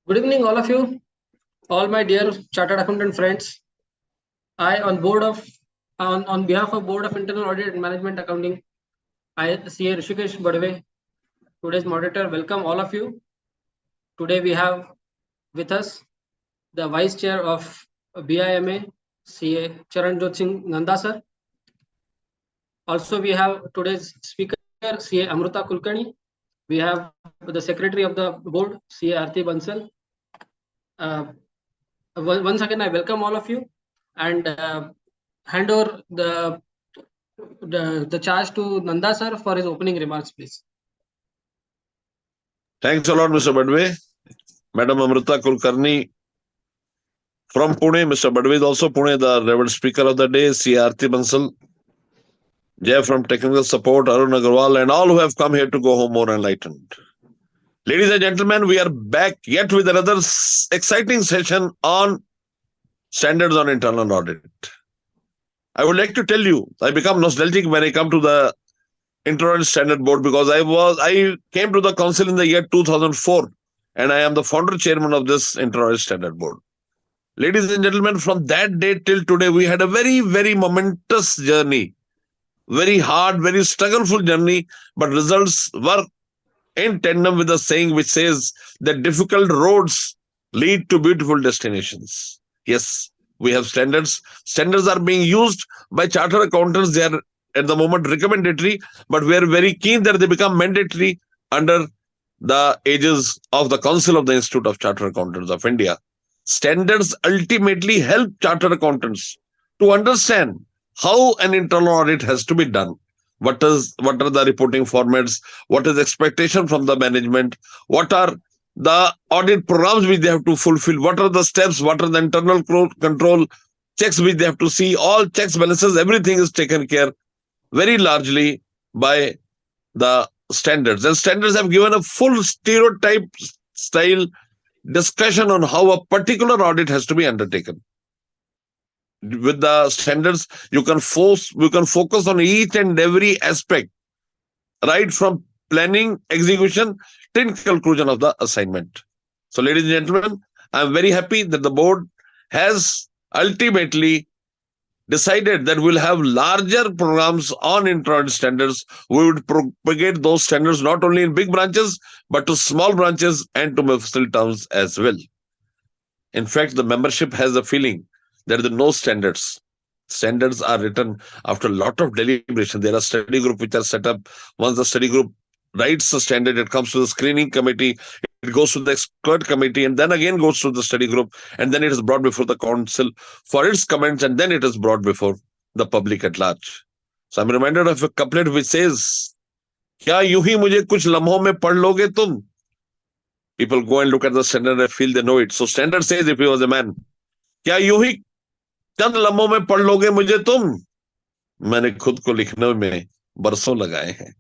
Good evening, all of you, all my dear chartered accountant friends. I, on behalf of Board of Internal Audit and Management Accounting, I, CA Rishikesh Badve, today's moderator, welcome all of you. Today we have with us the Vice Chair of BIMA, CA Charanjot Singh Nanda sir. Also, we have today's speaker, CA Amruta Kulkarni. We have the Secretary of the Board, CA Aarti Bansal. Once again, I welcome all of you and hand over the charge to Nanda sir for his opening remarks, please. Thanks a lot, Mr. Badwe. Madam Amrita Kulkarni from Pune. Mr. Badwe is also Pune, the Reverend Speaker of the day, C. Aarti Bansal. Jay from Technical Support, Arun Agarwal, and all who have come here to go home more enlightened. Ladies and gentlemen, we are back yet with another exciting session on standards on internal audit. I would like to tell you, I become nostalgic when I come to the Internal Standard Board because I came to the council in the year 2004 and I am the founder chairman of this Internal Standard Board. Ladies and gentlemen, from that day till today, we had a very, very momentous journey, very hard, very struggleful journey, but results were in tandem with the saying which says that difficult roads lead to beautiful destinations. Yes, we have standards. Standards are being used by chartered accountants. They are at the moment recommendatory, but we are very keen that they become mandatory under the aegis of the Council of the Institute of Chartered Accountants of India. Standards ultimately help chartered accountants to understand how an internal audit has to be done. What are the reporting formats? What is expectation from the management? What are the audit programs which they have to fulfill? What are the steps? What are the internal control checks which they have to see? All checks, balances, everything is taken care very largely by the standards. And standards have given a full stereotype style discussion on how a particular audit has to be undertaken. With the standards, you can focus on each and every aspect, right from planning, execution, till conclusion of the assignment. So, ladies and gentlemen, I'm very happy that the board has ultimately decided that we'll have larger programs on internal standards. We would propagate those standards not only in big branches, but to small branches and to mafsal towns as well. In fact, the membership has a feeling that there are no standards. Standards are written after a lot of deliberation. There are study groups which are set up. Once the study group writes the standard, it comes to the screening committee, it goes to the expert committee, and then again goes to the study group, and then it is brought before the council for its comments, and then it is brought before the public at large. So I'm reminded of a couplet which says, "Kya यूं ही मुझे कुछ लम्हों में पढ़ लोगे तुम?" People go and look at the standard and feel they know it. So standard says, if he was a man, "Kya यूं ही चंद लम्हों में पढ़ लोगे मुझे तुम?" मैंने खुद को लिखने में बरसों लगाए हैं.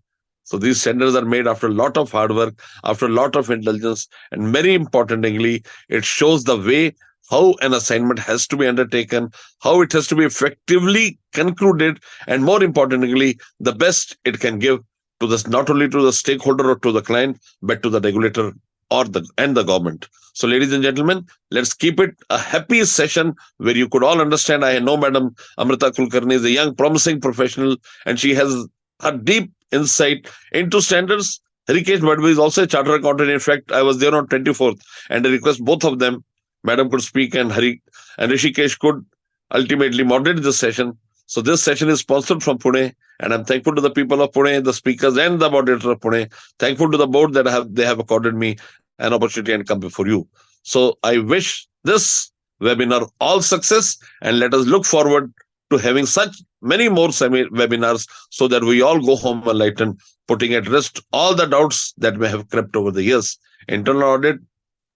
So these standards are made after a lot of hard work, after a lot of intelligence, and very importantly, it shows the way how an assignment has to be undertaken, how it has to be effectively concluded, and more importantly, the best it can give to this, not only to the stakeholder or to the client, but to the regulator and the government. So, ladies and gentlemen, let's keep it a happy session where you could all understand. I know Madam Amrita Kulkarni is a young, promising professional, and she has a deep insight into standards. Rikesh Badwe is also a chartered accountant. In fact, I was there on 24th, and I request both of them, Madam could speak and Rishikesh could ultimately moderate this session. So this session is sponsored from Pune, and I'm thankful to the people of Pune, the speakers and the moderator of Pune. Thankful to the board that they have accorded me an opportunity and come before you. So I wish this webinar all success, and let us look forward to having such many more webinars so that we all go home enlightened, putting at rest all the doubts that may have crept over the years. Internal audit,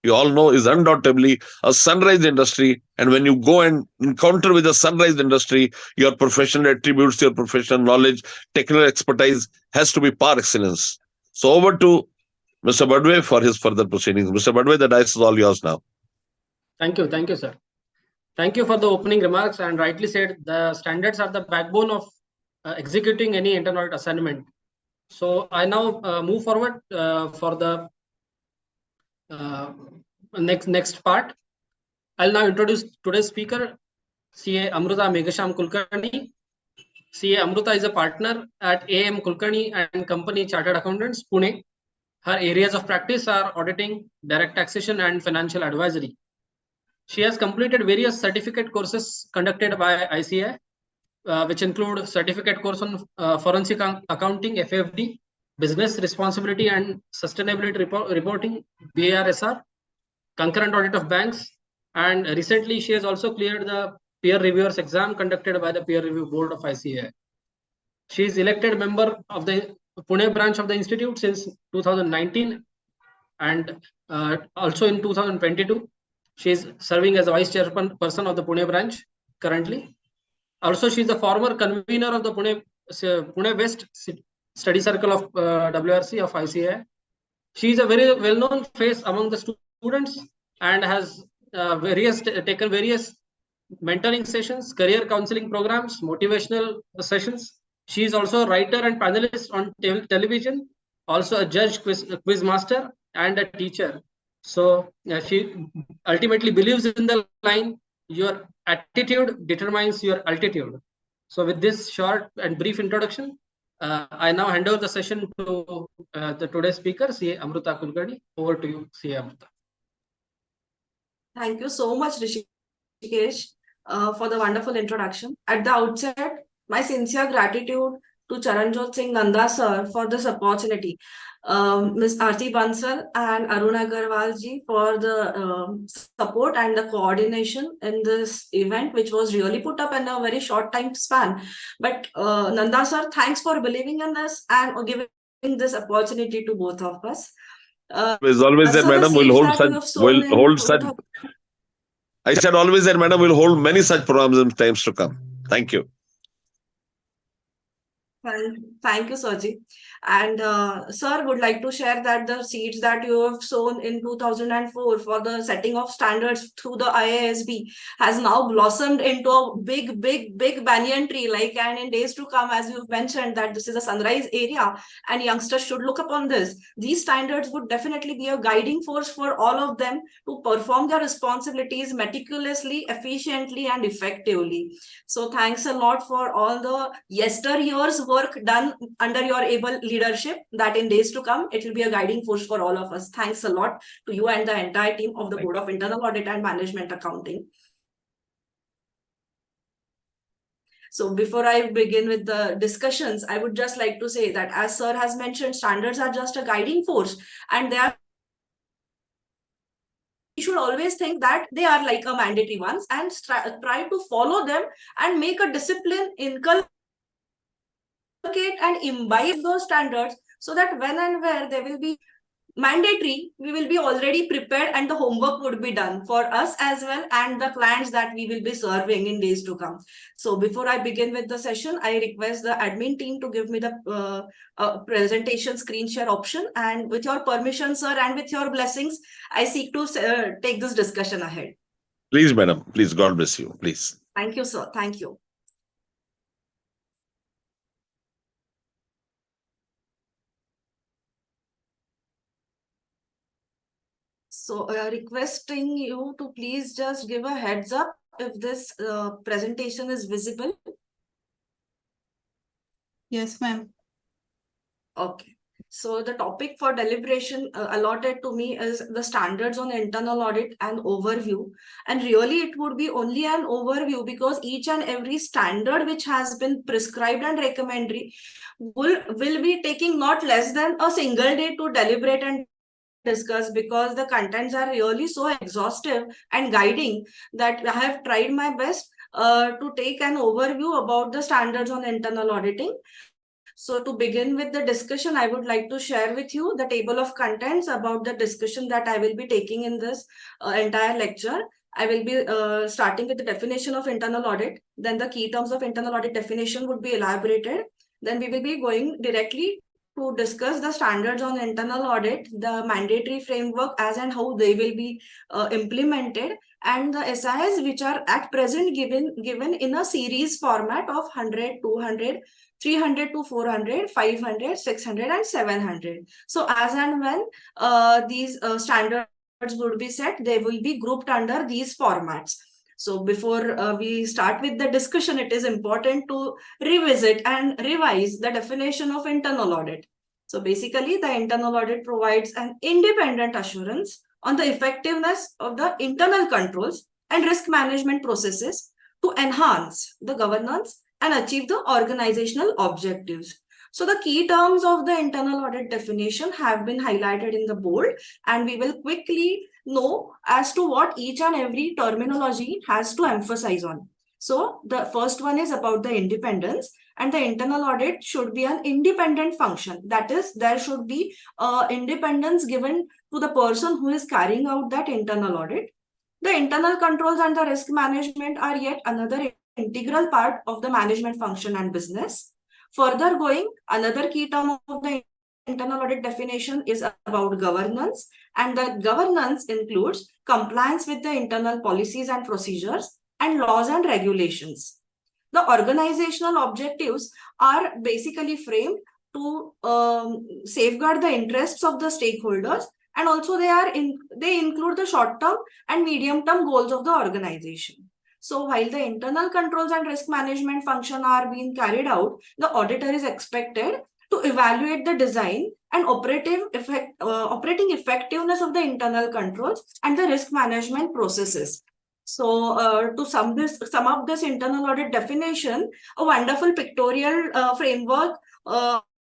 you all know, is undoubtedly a sunrise industry. And when you go and encounter with a sunrise industry, your professional attributes, your professional knowledge, technical expertise has to be par excellence. So over to Mr. Badwe for his further proceedings. Mr. Badwe, the dice is all yours now. Thank you, sir. Thank you for the opening remarks, and rightly said, the standards are the backbone of executing any internal audit assignment. So I now move forward for the next part. I'll now introduce today's speaker, CA Amruta Meghasham Kulkarni. CA Amruta is a partner at AM Kulkarni and Company Chartered Accountants, Pune. Her areas of practice are auditing, direct taxation, and financial advisory. She has completed various certificate courses conducted by ICAI, which include certificate course on forensic accounting, FFD, business responsibility and sustainability reporting, BARSR, concurrent audit of banks, and recently she has also cleared the peer reviewers exam conducted by the peer review board of ICAI. She is elected member of the Pune branch of the institute since 2019, and also in 2022 she is serving as vice chairperson of the Pune branch currently. Also, she is the former convener of the Pune West Study Circle of WRC of ICAI. She is a very well-known face among the students and has taken various mentoring sessions, career counseling programs, motivational sessions. She is also a writer and panelist on television, also a judge, quiz master, and a teacher. So she ultimately believes in the line, your attitude determines your altitude. So with this short and brief introduction, I now hand over the session to the today's speaker, CA Amruta Kulkarni. Over to you, CA Amruta. Thank you so much, Rishikesh, for the wonderful introduction. At the outset, my sincere gratitude to Charanjot Singh Nanda sir for this opportunity. Ms. Aarti Bansal and Arun Agarwal ji for the support and the coordination in this event, which was really put up in a very short time span. But Nanda sir, thanks for believing in us and giving this opportunity to both of us. Always there, madam. We'll hold such. I said always there, madam. We'll hold many such programs in times to come. Thank you. Thank you, Sirji. And sir would like to share that the seeds that you have sown in 2004 for the setting of standards through the IASB has now blossomed into a big banyan tree. And in days to come, as you've mentioned, that this is a sunrise area and youngsters should look upon this. These standards would definitely be a guiding force for all of them to perform their responsibilities meticulously, efficiently, and effectively. So thanks a lot for all the yesteryear's work done under your able leadership, that in days to come, it will be a guiding force for all of us. Thanks a lot to you and the entire team of the Board of Internal Audit and Management Accounting. So before I begin with the discussions, I would just like to say that, as sir has mentioned, standards are just a guiding force, and they are, you should always think that they are like a mandatory ones and try to follow them and make a discipline, inculcate and imbibe those standards, so that when and where they will be mandatory, we will be already prepared and the homework would be done for us as well and the clients that we will be serving in days to come. So before I begin with the session, I request the admin team to give me the presentation screen share option, and with your permission, sir, and with your blessings, I seek to take this discussion ahead. Please, madam. Please, God bless you. Please. Thank you, sir. Thank you. So requesting you to please just give a heads up if this presentation is visible. Yes, ma'am. Okay. So the topic for deliberation allotted to me is the standards on internal audit and overview. And really it would be only an overview, because each and every standard which has been prescribed and recommended will be taking not less than a single day to deliberate and discuss, because the contents are really so exhaustive and guiding that I have tried my best to take an overview about the standards on internal auditing. So to begin with the discussion, I would like to share with you the table of contents about the discussion that I will be taking in this entire lecture. I will be starting with the definition of internal audit. Then the key terms of internal audit definition would be elaborated. Then we will be going directly to discuss the standards on internal audit, the mandatory framework as and how they will be implemented, and the SIAs which are at present given in a series format of 100, 200, 300 to 400, 500, 600, and 700. So as and when these standards would be set, they will be grouped under these formats. So before we start with the discussion, it is important to revisit and revise the definition of internal audit. So basically, the internal audit provides an independent assurance on the effectiveness of the internal controls and risk management processes to enhance the governance and achieve the organizational objectives. So the key terms of the internal audit definition have been highlighted in the bold, and we will quickly know as to what each and every terminology has to emphasize on. So the first one is about the independence, and the internal audit should be an independent function. That is, there should be independence given to the person who is carrying out that internal audit. The internal controls and the risk management are yet another integral part of the management function and business. Further going, another key term of the internal audit definition is about governance, and the governance includes compliance with the internal policies and procedures and laws and regulations. The organizational objectives are basically framed to safeguard the interests of the stakeholders, and also they include the short-term and medium-term goals of the organization. So while the internal controls and risk management function are being carried out, the auditor is expected to evaluate the design and operating effectiveness of the internal controls and the risk management processes. So to sum up this internal audit definition, a wonderful pictorial framework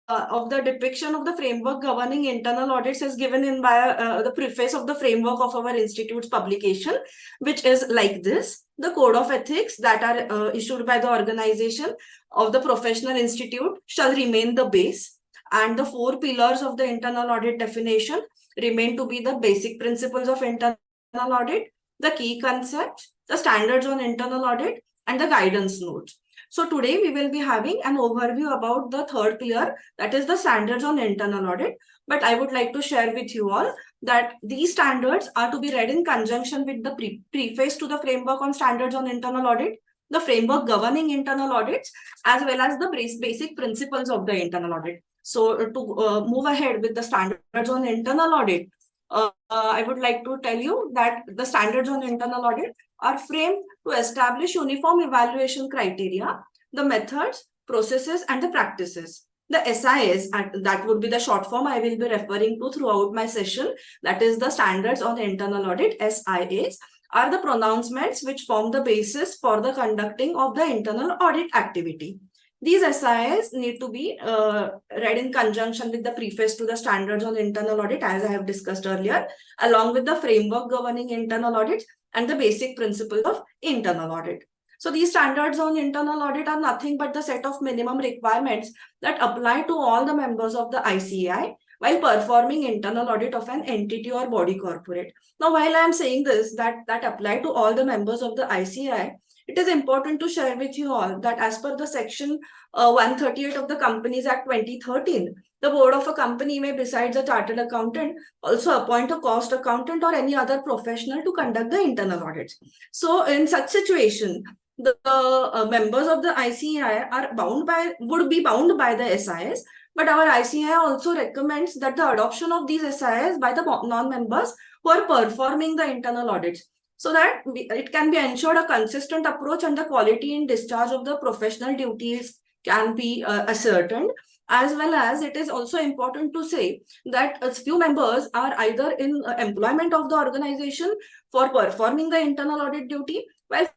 of the depiction of the framework governing internal audits is given in by the preface of the framework of our institute's publication, which is like this. The code of ethics that are issued by the organization of the professional institute shall remain the base, and the 4 pillars of the internal audit definition remain to be the basic principles of internal audit, the key concepts, the standards on internal audit, and the guidance notes. So today we will be having an overview about the 3rd pillar, that is the standards on internal audit. But I would like to share with you all that these standards are to be read in conjunction with the preface to the framework on standards on internal audit, the framework governing internal audits, as well as the basic principles of the internal audit. So to move ahead with the standards on internal audit, I would like to tell you that the standards on internal audit are framed to establish uniform evaluation criteria, the methods, processes, and the practices. The SIAs, that would be the short form I will be referring to throughout my session, that is the standards on internal audit, SIAs, are the pronouncements which form the basis for the conducting of the internal audit activity. These SIAs need to be read in conjunction with the preface to the standards on internal audit, as I have discussed earlier, along with the framework governing internal audits and the basic principle of internal audit. So these standards on internal audit are nothing but the set of minimum requirements that apply to all the members of the ICAI while performing internal audit of an entity or body corporate. Now, while I am saying this, that apply to all the members of the ICAI, it is important to share with you all that as per the section 138 of the Companies Act 2013, the board of a company may, besides a chartered accountant, also appoint a cost accountant or any other professional to conduct the internal audits. So in such situation, the members of the ICAI would be bound by the SIS, but our ICAI also recommends that the adoption of these SIS by the non-members who are performing the internal audits, so that it can be ensured a consistent approach and the quality in discharge of the professional duties can be ascertained. As well as it is also important to say that a few members are either in employment of the organization for performing the internal audit duty, while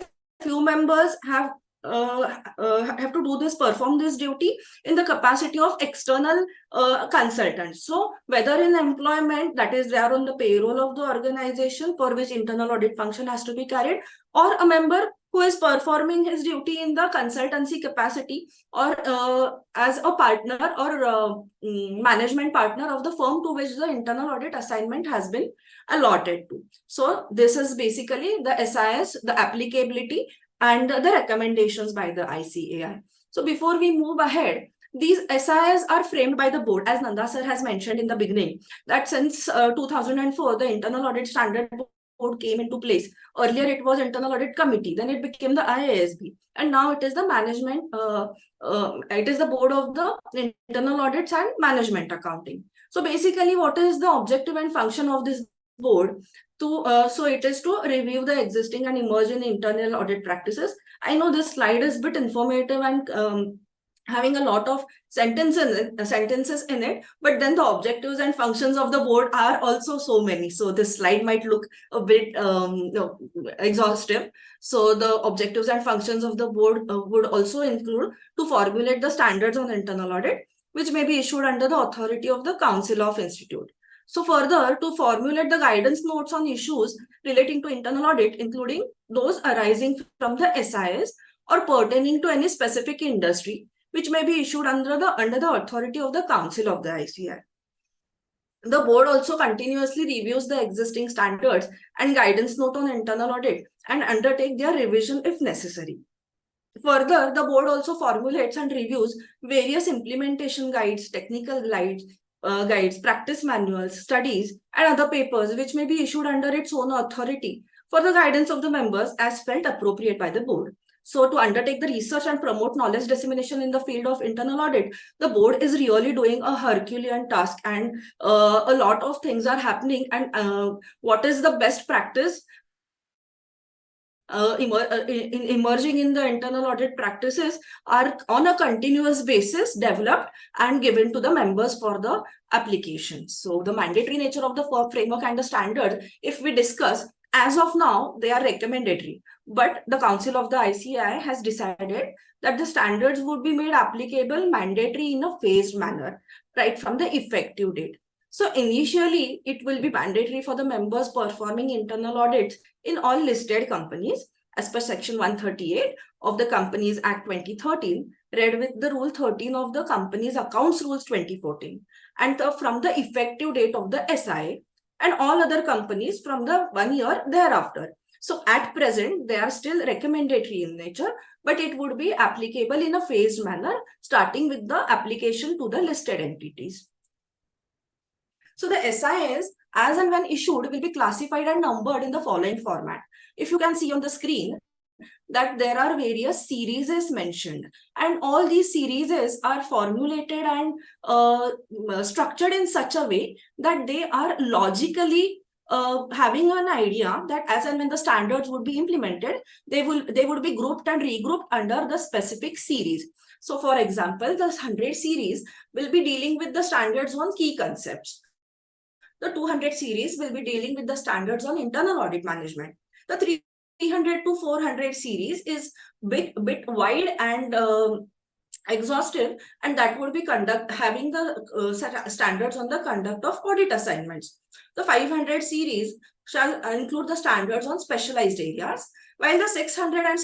few members have to perform this duty in the capacity of external consultants. So whether in employment, that is they are on the payroll of the organization for which internal audit function has to be carried, or a member who is performing his duty in the consultancy capacity, or as a partner or management partner of the firm to which the internal audit assignment has been allotted to. So this is basically the SIS, the applicability, and the recommendations by the ICAI. So before we move ahead, these SIS are framed by the board, as Nanda sir has mentioned in the beginning, that since 2004, the internal audit standard board came into place. Earlier it was internal audit committee, then it became the IASB, and now it is the management, it is the board of the internal audits and management accounting. So basically, what is the objective and function of this board so it is to review the existing and emerging internal audit practices. I know this slide is a bit informative and having a lot of sentences in it, but then the objectives and functions of the board are also so many. So this slide might look a bit exhaustive. So the objectives and functions of the board would also include to formulate the standards on internal audit, which may be issued under the authority of the Council of Institute. So further, to formulate the guidance notes on issues relating to internal audit, including those arising from the SIAs or pertaining to any specific industry, which may be issued under the authority of the Council of the ICI. The board also continuously reviews the existing standards and guidance note on internal audit and undertake their revision if necessary. Further, the board also formulates and reviews various implementation guides, technical guides, practice manuals, studies, and other papers which may be issued under its own authority for the guidance of the members as felt appropriate by the board. So to undertake the research and promote knowledge dissemination in the field of internal audit, the board is really doing a Herculean task, and a lot of things are happening. And what is the best practice emerging in the internal audit practices are on a continuous basis developed and given to the members for the application. So the mandatory nature of the framework and the standard, if we discuss, as of now, they are recommendatory. But the Council of the ICI has decided that the standards would be made applicable mandatory in a phased manner, right from the effective date. So initially, it will be mandatory for the members performing internal audits in all listed companies as per Section 138 of the Companies Act 2013, read with the Rule 13 of the Companies Accounts Rules 2014, and from the effective date of the SIA, and all other companies from the 1 year thereafter. So at present, they are still recommendatory in nature, but it would be applicable in a phased manner, starting with the application to the listed entities. So the SIAs, as and when issued, will be classified and numbered in the following format. If you can see on the screen, that there are various series mentioned, and all these series are formulated and structured in such a way that they are logically having an idea that as and when the standards would be implemented, they would be grouped and regrouped under the specific series. So for example, the 100 series will be dealing with the standards on key concepts. The 200 series will be dealing with the standards on internal audit management. The 300 to 400 series is bit wide and exhaustive, and that would be having the standards on the conduct of audit assignments. The 500 series shall include the standards on specialized areas, while the 600 and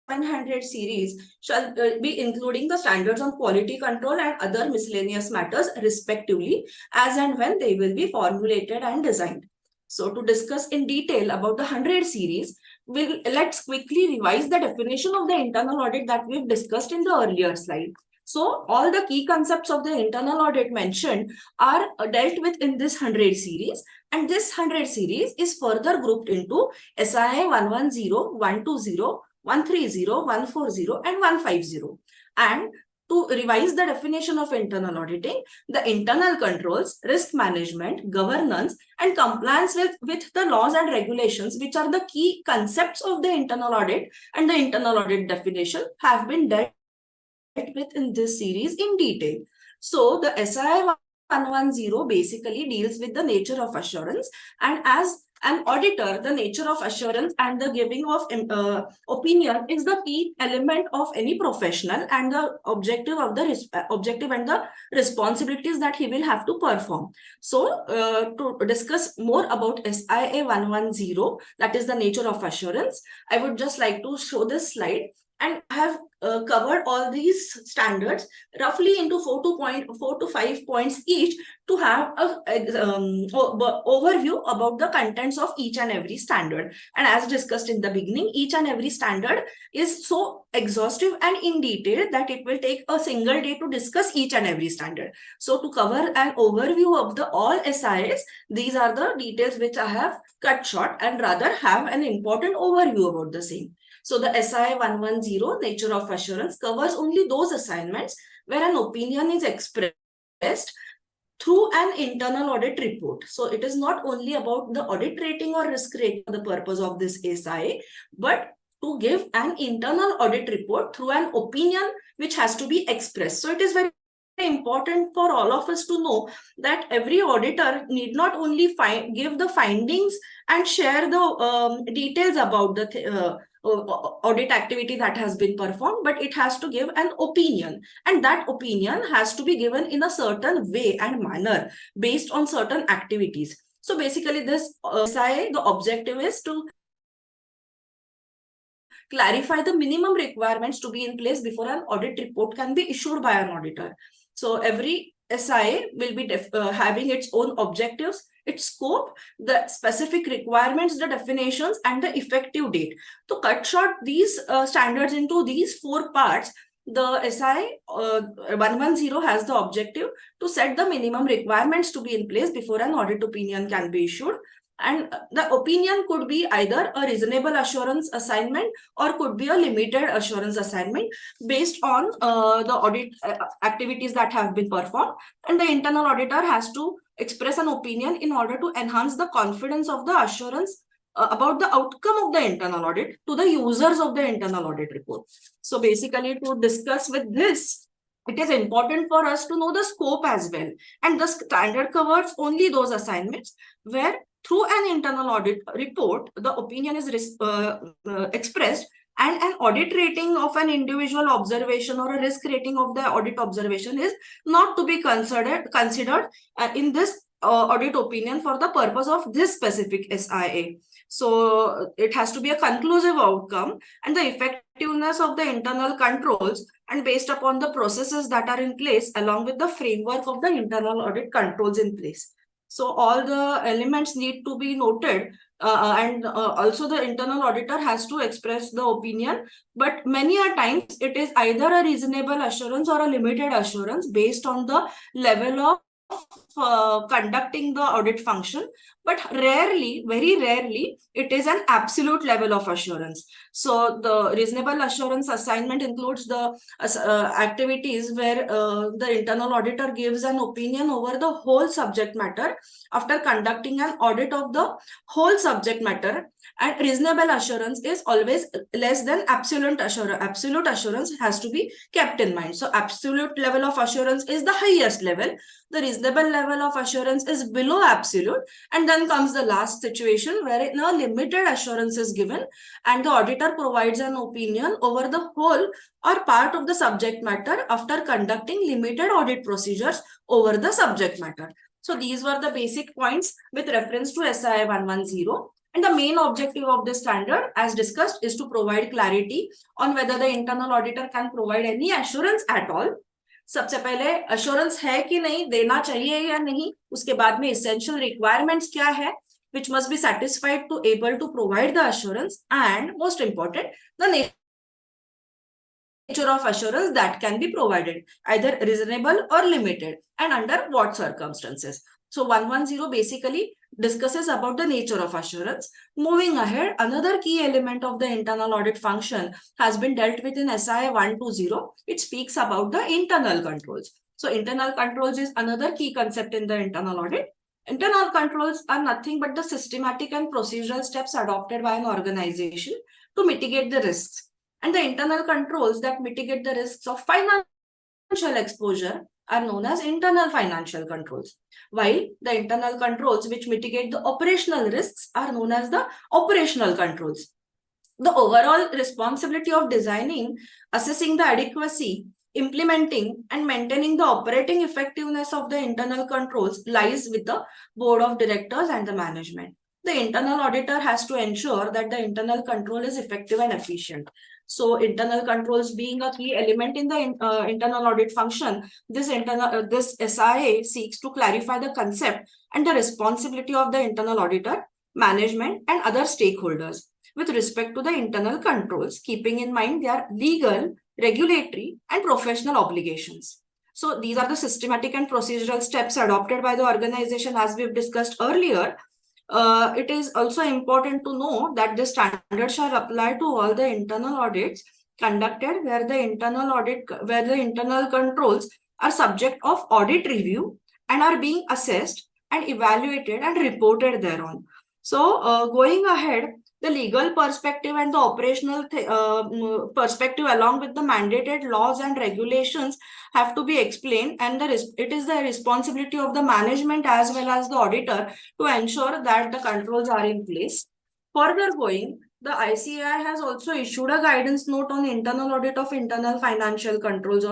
700 series shall be including the standards on quality control and other miscellaneous matters respectively, as and when they will be formulated and designed. So to discuss in detail about the 100 series, let's quickly revise the definition of the internal audit that we've discussed in the earlier slide. So all the key concepts of the internal audit mentioned are dealt with in this 100 series, and this 100 series is further grouped into SIA 110, 120, 130, 140, and 150. And to revise the definition of internal auditing, the internal controls, risk management, governance, and compliance with the laws and regulations, which are the key concepts of the internal audit, and the internal audit definition have been dealt with in this series in detail. So the SIA 110 basically deals with the nature of assurance, and as an auditor, the nature of assurance and the giving of opinion is the key element of any professional, and the objective of the objective and the responsibilities that he will have to perform. So to discuss more about SIA 110, that is the nature of assurance, I would just like to show this slide, and have covered all these standards roughly into 4 to 5 points each to have an overview about the contents of each and every standard. And as discussed in the beginning, each and every standard is so exhaustive and in detail that it will take a single day to discuss each and every standard. So to cover an overview of the all SIAs, these are the details which I have cut short and rather have an important overview about the same. So the SIA 110, nature of assurance, covers only those assignments where an opinion is expressed through an internal audit report. So it is not only about the audit rating or risk rating for the purpose of this SIA, but to give an internal audit report through an opinion which has to be expressed. So it is very important for all of us to know that every auditor need not only give the findings and share the details about the audit activity that has been performed, but it has to give an opinion, and that opinion has to be given in a certain way and manner based on certain activities. So basically this SIA, the objective is to clarify the minimum requirements to be in place before an audit report can be issued by an auditor. So every SIA will be having its own objectives, its scope, the specific requirements, the definitions, and the effective date. To cut short these standards into these 4 parts, the SIA 110 has the objective to set the minimum requirements to be in place before an audit opinion can be issued. And the opinion could be either a reasonable assurance assignment or could be a limited assurance assignment based on the audit activities that have been performed. And the internal auditor has to express an opinion in order to enhance the confidence of the assurance about the outcome of the internal audit to the users of the internal audit report. So basically, to discuss with this, it is important for us to know the scope as well. And the standard covers only those assignments where through an internal audit report, the opinion is expressed, and an audit rating of an individual observation or a risk rating of the audit observation is not to be considered in this audit opinion for the purpose of this specific SIA. So it has to be a conclusive outcome, and the effectiveness of the internal controls and based upon the processes that are in place along with the framework of the internal audit controls in place. So all the elements need to be noted, and also the internal auditor has to express the opinion, but many a times it is either a reasonable assurance or a limited assurance based on the level of conducting the audit function, but rarely, very rarely, it is an absolute level of assurance. So the reasonable assurance assignment includes the activities where the internal auditor gives an opinion over the whole subject matter after conducting an audit of the whole subject matter, and reasonable assurance is always less than absolute assurance. Absolute assurance has to be kept in mind. So absolute level of assurance is the highest level. The reasonable level of assurance is below absolute, and then comes the last situation where no limited assurance is given and the auditor provides an opinion over the whole or part of the subject matter after conducting limited audit procedures over the subject matter. So these were the basic points with reference to SIA 110. And the main objective of this standard, as discussed, is to provide clarity on whether the internal auditor can provide any assurance at all. सबसे पहले assurance है कि नहीं, देना चाहिए या नहीं, उसके बाद में essential requirements क्या है, which must be satisfied to able to provide the assurance, and most important, the nature of assurance that can be provided, either reasonable or limited, and under what circumstances. So 110 basically discusses about the nature of assurance. Moving ahead, another key element of the internal audit function has been dealt with in SIA 120. It speaks about the internal controls. So internal controls is another key concept in the internal audit. Internal controls are nothing but the systematic and procedural steps adopted by an organization to mitigate the risks. And the internal controls that mitigate the risks of financial exposure are known as internal financial controls, while the internal controls which mitigate the operational risks are known as the operational controls. The overall responsibility of designing, assessing the adequacy, implementing and maintaining the operating effectiveness of the internal controls lies with the board of directors and the management. The internal auditor has to ensure that the internal control is effective and efficient. So internal controls being a key element in the internal audit function, this SIA seeks to clarify the concept and the responsibility of the internal auditor, management and other stakeholders with respect to the internal controls, keeping in mind their legal, regulatory and professional obligations. So these are the systematic and procedural steps adopted by the organization as we've discussed earlier. It is also important to know that the standard shall apply to all the internal audits conducted where the internal controls are subject of audit review and are being assessed and evaluated and reported thereon. So going ahead, the legal perspective and the operational perspective along with the mandated laws and regulations have to be explained, and it is the responsibility of the management as well as the auditor to ensure that the controls are in place. Further going, the ICAI has also issued a guidance note on internal audit of internal financial controls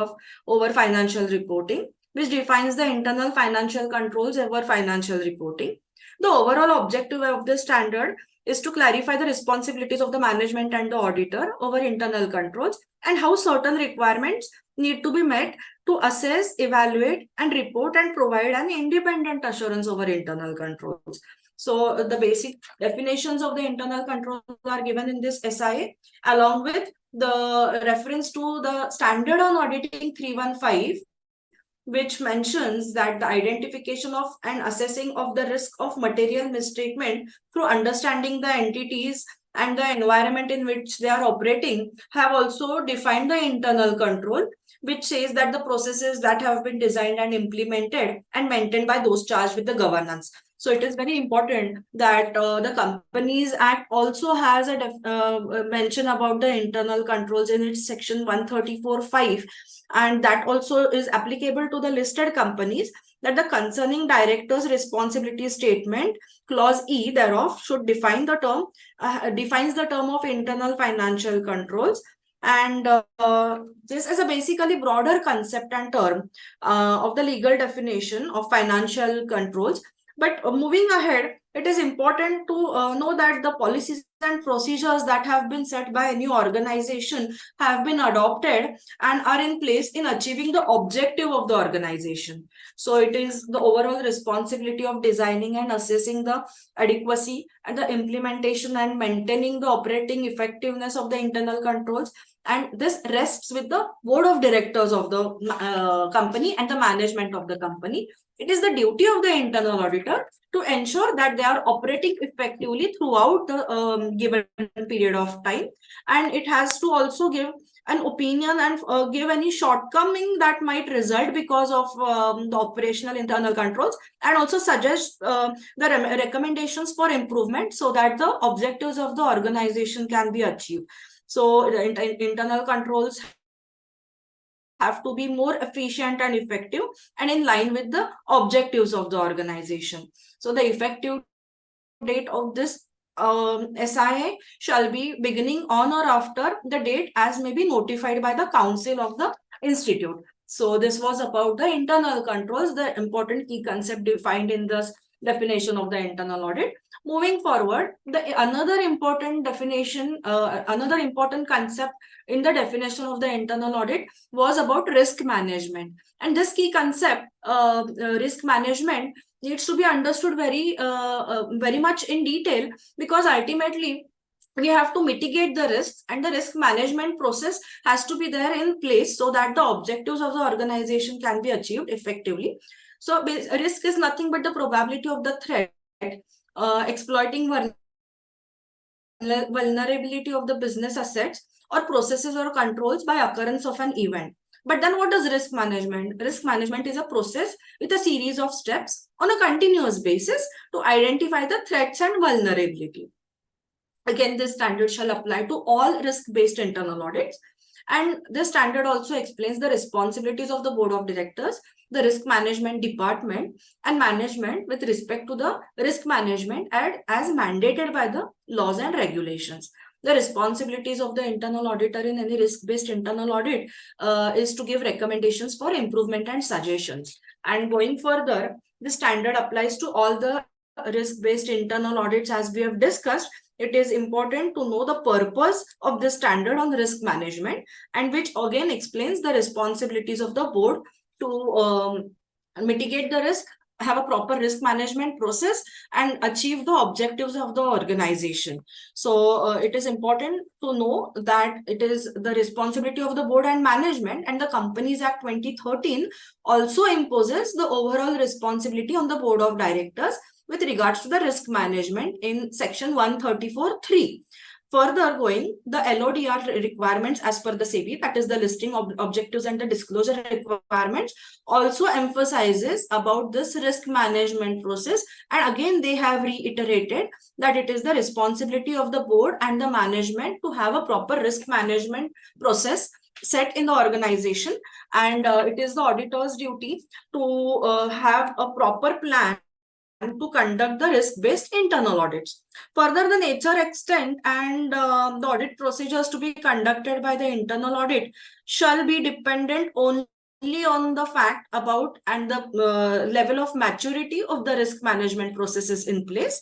over financial reporting, which defines the internal financial controls over financial reporting. The overall objective of this standard is to clarify the responsibilities of the management and the auditor over internal controls and how certain requirements need to be met to assess, evaluate, and report and provide an independent assurance over internal controls. So the basic definitions of the internal controls are given in this SIA, along with the reference to the standard on auditing 315, which mentions that the identification of and assessing of the risk of material misstatement through understanding the entities and the environment in which they are operating have also defined the internal control, which says that the processes that have been designed and implemented and maintained by those charged with the governance. So it is very important that the Companies Act also has a mention about the internal controls in its section 134(5), and that also is applicable to the listed companies, that the concerning director's responsibility statement clause E thereof should defines the term of internal financial controls. And this is a basically broader concept and term of the legal definition of financial controls. But moving ahead, it is important to know that the policies and procedures that have been set by any organization have been adopted and are in place in achieving the objective of the organization. So it is the overall responsibility of designing and assessing the adequacy and the implementation and maintaining the operating effectiveness of the internal controls. And this rests with the board of directors of the company and the management of the company. It is the duty of the internal auditor to ensure that they are operating effectively throughout the given period of time. And it has to also give an opinion and give any shortcoming that might result because of the operational internal controls, and also suggest the recommendations for improvement so that the objectives of the organization can be achieved. So the internal controls have to be more efficient and effective and in line with the objectives of the organization. So the effective date of this SIA shall be beginning on or after the date as may be notified by the council of the institute. So this was about the internal controls, the important key concept defined in this definition of the internal audit. Moving forward, another important definition, another important concept in the definition of the internal audit was about risk management. And this key concept, risk management, needs to be understood very much in detail, because ultimately we have to mitigate the risks, and the risk management process has to be there in place so that the objectives of the organization can be achieved effectively. So risk is nothing but the probability of the threat exploiting vulnerability of the business assets or processes or controls by occurrence of an event. But then what is risk management? Risk management is a process with a series of steps on a continuous basis to identify the threats and vulnerability. Again, this standard shall apply to all risk-based internal audits. And this standard also explains the responsibilities of the board of directors, the risk management department, and management with respect to the risk management as mandated by the laws and regulations. The responsibilities of the internal auditor in any risk-based internal audit is to give recommendations for improvement and suggestions. And going further, the standard applies to all the risk-based internal audits as we have discussed. It is important to know the purpose of the standard on risk management, and which again explains the responsibilities of the board to mitigate the risk, have a proper risk management process, and achieve the objectives of the organization. So it is important to know that it is the responsibility of the board and management, and the Companies Act 2013 also imposes the overall responsibility on the board of directors with regards to the risk management in section 134(3). Further going, the LODR requirements as per the SEBI, that is the listing of objectives and the disclosure requirements, also emphasizes about this risk management process. And again, they have reiterated that it is the responsibility of the board and the management to have a proper risk management process set in the organization. And it is the auditor's duty to have a proper plan to conduct the risk-based internal audits. Further, the nature, extent, and the audit procedures to be conducted by the internal audit shall be dependent only on the fact about and the level of maturity of the risk management processes in place.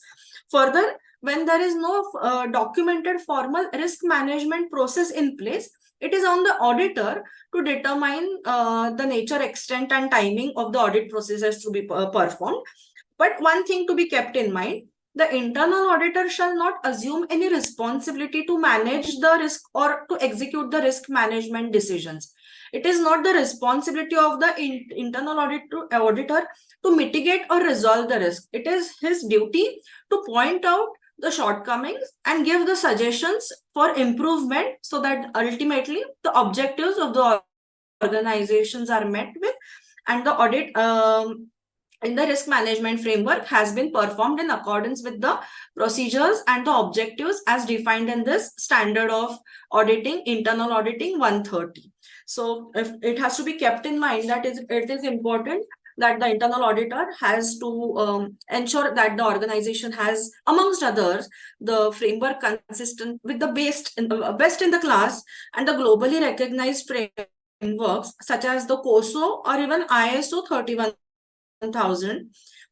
Further, when there is no documented formal risk management process in place, it is on the auditor to determine the nature, extent, and timing of the audit processes to be performed. But one thing to be kept in mind, the internal auditor shall not assume any responsibility to manage the risk or to execute the risk management decisions. It is not the responsibility of the internal auditor to mitigate or resolve the risk. It is his duty to point out the shortcomings and give the suggestions for improvement so that ultimately the objectives of the organizations are met with, and the audit in the risk management framework has been performed in accordance with the procedures and the objectives as defined in this standard of auditing, internal auditing 130. So if it has to be kept in mind that it is important that the internal auditor has to ensure that the organization has, amongst others, the framework consistent with the best in the class and the globally recognized frameworks such as the COSO or even ISO 31000.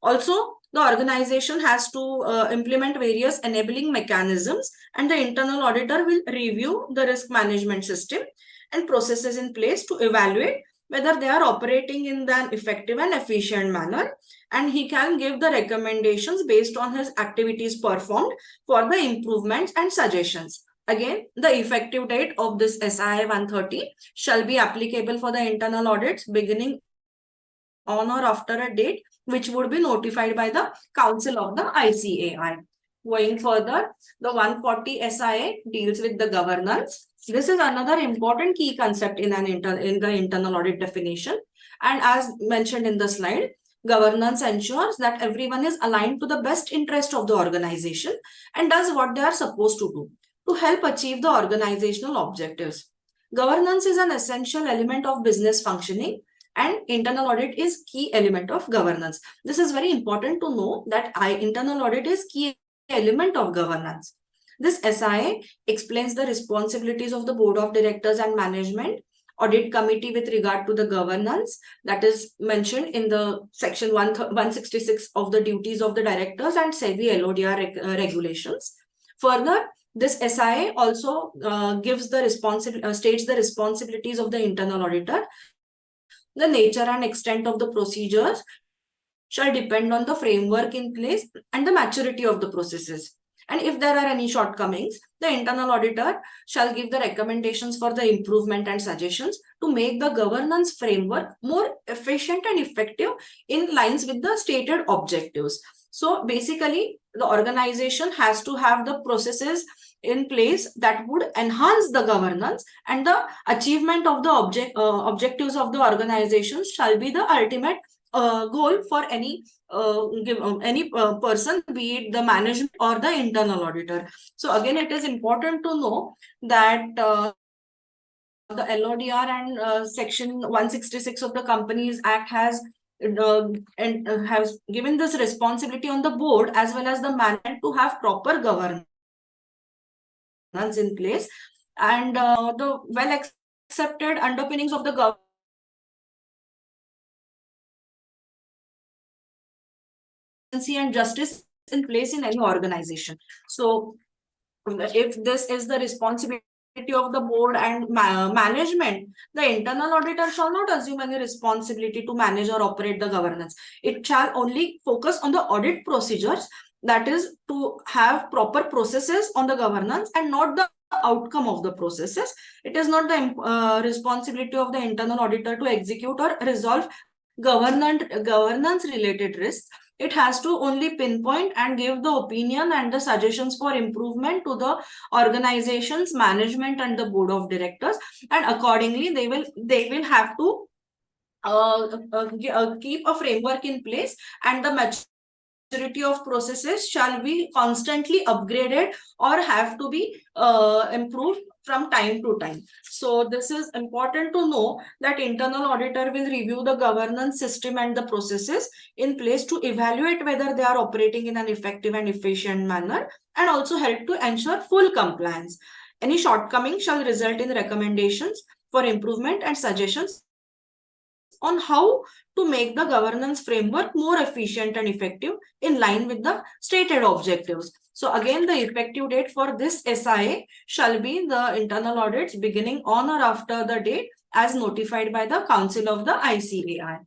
Also, the organization has to implement various enabling mechanisms, and the internal auditor will review the risk management system and processes in place to evaluate whether they are operating in an effective and efficient manner, and he can give the recommendations based on his activities performed for the improvements and suggestions. Again, the effective date of this SIA 130 shall be applicable for the internal audits beginning on or after a date which would be notified by the Council of the ICAI. Going further, the 140 SIA deals with the governance. This is another important key concept in the internal audit definition. And as mentioned in the slide, governance ensures that everyone is aligned to the best interest of the organization and does what they are supposed to do to help achieve the organizational objectives. Governance is an essential element of business functioning, and internal audit is key element of governance. This is very important to know that internal audit is key element of governance. This SIA explains the responsibilities of the board of directors and management, audit committee with regard to the governance that is mentioned in the section 166 of the duties of the directors and SEBI LODR regulations. Further, this SIA also gives the states the responsibilities of the internal auditor. The nature and extent of the procedures shall depend on the framework in place and the maturity of the processes. And if there are any shortcomings, the internal auditor shall give the recommendations for the improvement and suggestions to make the governance framework more efficient and effective in lines with the stated objectives. So basically, the organization has to have the processes in place that would enhance the governance, and the achievement of the objectives of the organization shall be the ultimate goal for any person, be it the management or the internal auditor. So again, it is important to know that the LODR and section 166 of the Companies Act has given this responsibility on the board as well as the management to have proper governance in place, and the well accepted underpinnings of the government and justice in place in any organization. So if this is the responsibility of the board and management, the internal auditor shall not assume any responsibility to manage or operate the governance. It shall only focus on the audit procedures, that is to have proper processes on the governance and not the outcome of the processes. It is not the responsibility of the internal auditor to execute or resolve governance related risks. It has to only pinpoint and give the opinion and the suggestions for improvement to the organization's management and the board of directors, and accordingly they will have to keep a framework in place, and the maturity of processes shall be constantly upgraded or have to be improved from time to time. So this is important to know that internal auditor will review the governance system and the processes in place to evaluate whether they are operating in an effective and efficient manner, and also help to ensure full compliance. Any shortcoming shall result in recommendations for improvement and suggestions on how to make the governance framework more efficient and effective in line with the stated objectives. So again, the effective date for this SIA shall be the internal audits beginning on or after the date as notified by the Council of the ICAI.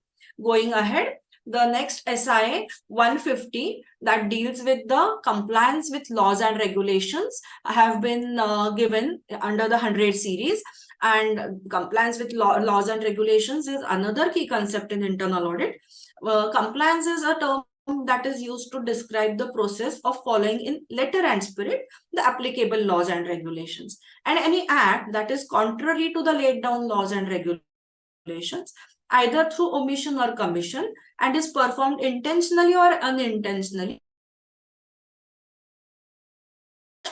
Going ahead, the next SIA 150 that deals with the compliance with laws and regulations have been given under the 100 series. And compliance with laws and regulations is another key concept in internal audit. Compliance is a term that is used to describe the process of following in letter and spirit the applicable laws and regulations. And any act that is contrary to the laid down laws and regulations, either through omission or commission, and is performed intentionally or unintentionally,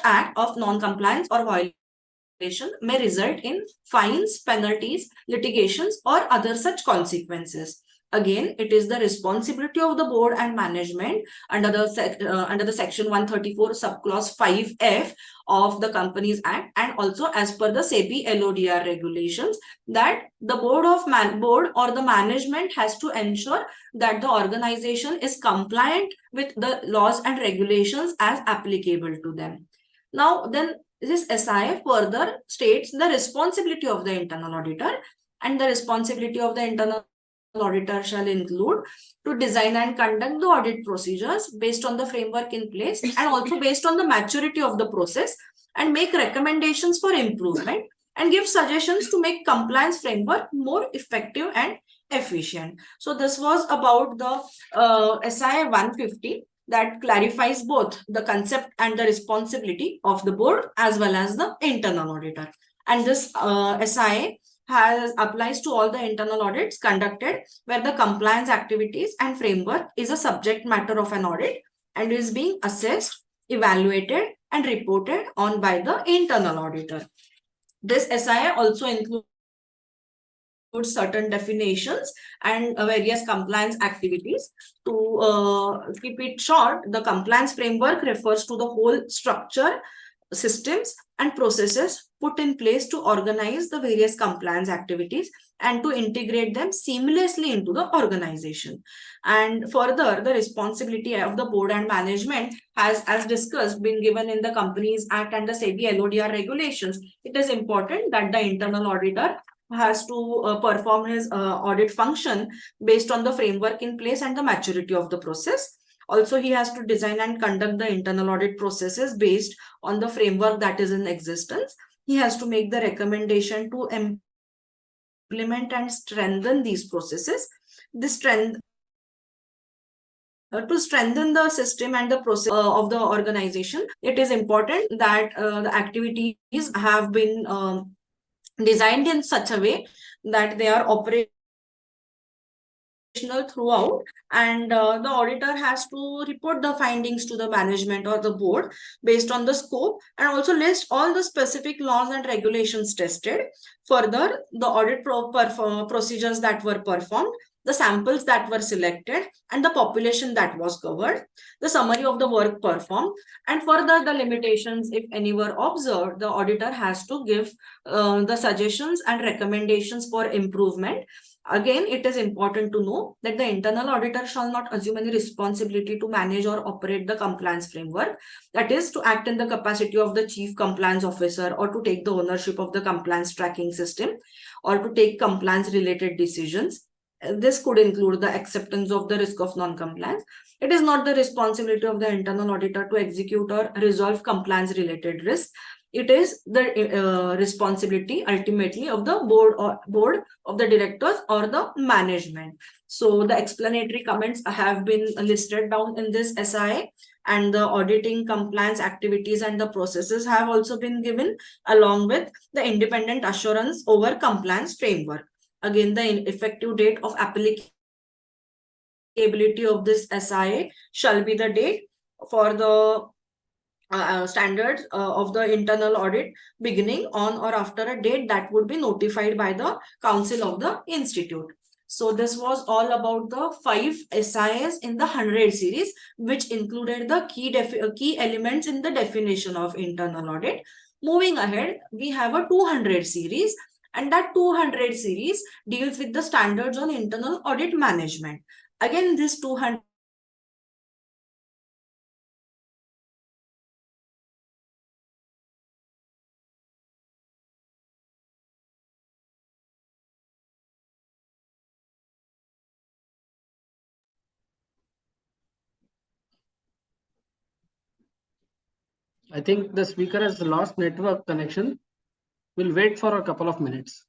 act of non-compliance or violation may result in fines, penalties, litigations, or other such consequences. Again, it is the responsibility of the board and management under the section 134 subclause 5F of the Companies Act, and also as per the SEBI LODR regulations, that the board or the management has to ensure that the organization is compliant with the laws and regulations as applicable to them. Now, then this SIA further states the responsibility of the internal auditor, and the responsibility of the internal auditor shall include to design and conduct the audit procedures based on the framework in place and also based on the maturity of the process, and make recommendations for improvement and give suggestions to make compliance framework more effective and efficient. So this was about the SIA 150 that clarifies both the concept and the responsibility of the board as well as the internal auditor. And this SIA applies to all the internal audits conducted where the compliance activities and framework is a subject matter of an audit and is being assessed, evaluated, and reported on by the internal auditor. This SIA also includes certain definitions and various compliance activities. To keep it short, the compliance framework refers to the whole structure, systems, and processes put in place to organize the various compliance activities and to integrate them seamlessly into the organization. And further, the responsibility of the board and management has, as discussed, been given in the Companies Act and the SEBI LODR regulations. It is important that the internal auditor has to perform his audit function based on the framework in place and the maturity of the process. Also, he has to design and conduct the internal audit processes based on the framework that is in existence. He has to make the recommendation to implement and strengthen these processes. To strengthen the system and the process of the organization, it is important that the activities have been designed in such a way that they are operational throughout, and the auditor has to report the findings to the management or the board based on the scope, and also list all the specific laws and regulations tested. Further, the audit procedures that were performed, the samples that were selected, and the population that was covered, the summary of the work performed, and further the limitations, if any, were observed. The auditor has to give the suggestions and recommendations for improvement. Again, it is important to know that the internal auditor shall not assume any responsibility to manage or operate the compliance framework, that is, to act in the capacity of the chief compliance officer or to take the ownership of the compliance tracking system or to take compliance related decisions. This could include the acceptance of the risk of non-compliance. It is not the responsibility of the internal auditor to execute or resolve compliance related risks. it is the responsibility ultimately of the board of the directors or the management. So the explanatory comments have been listed down in this SIA, and the auditing, compliance activities and the processes have also been given, along with the independent assurance over compliance framework. Again, the effective date of applicability of this SIA shall be the date for the standards of the internal audit beginning on or after a date that would be notified by the council of the institute. So this was all about the 5 SIAs in the 100 series, which included the key elements in the definition of internal audit. Moving ahead, we have a 200 series, and that 200 series deals with the standards on internal audit management. Again, this 200 I think the speaker has lost network connection. We'll wait for a couple of minutes.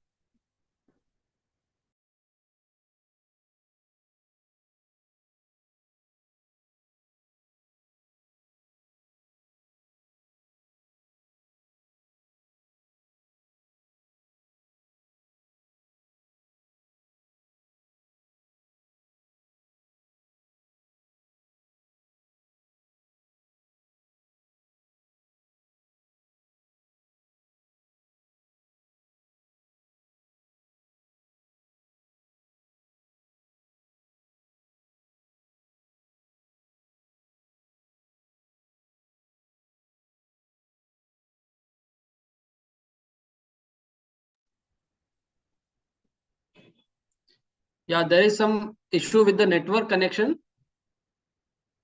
Yeah, there is some issue with the network connection.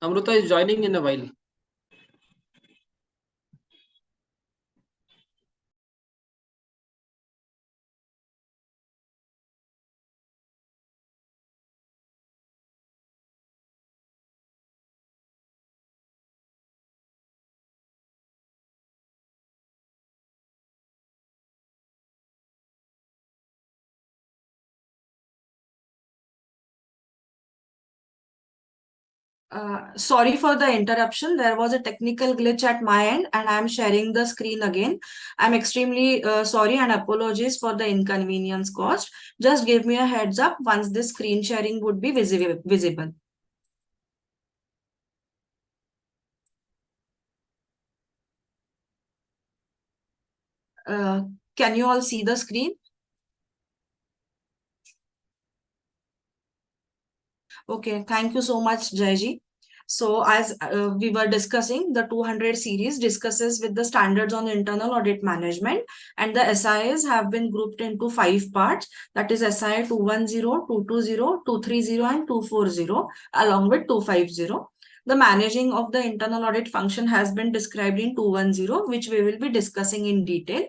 Amruta is joining in a while. Sorry for the interruption. There was a technical glitch at my end, and I'm sharing the screen again. I'm extremely sorry and apologies for the inconvenience caused. Just give me a heads up once the screen sharing would be visible. Can you all see the screen? Okay, thank you so much, Jayji. So as we were discussing, the 200 series discusses with the standards on internal audit management, and the SIAs have been grouped into 5 parts. That is SIA 210, 220, 230 and 240 along with 250. The managing of the internal audit function has been described in 210, which we will be discussing in detail.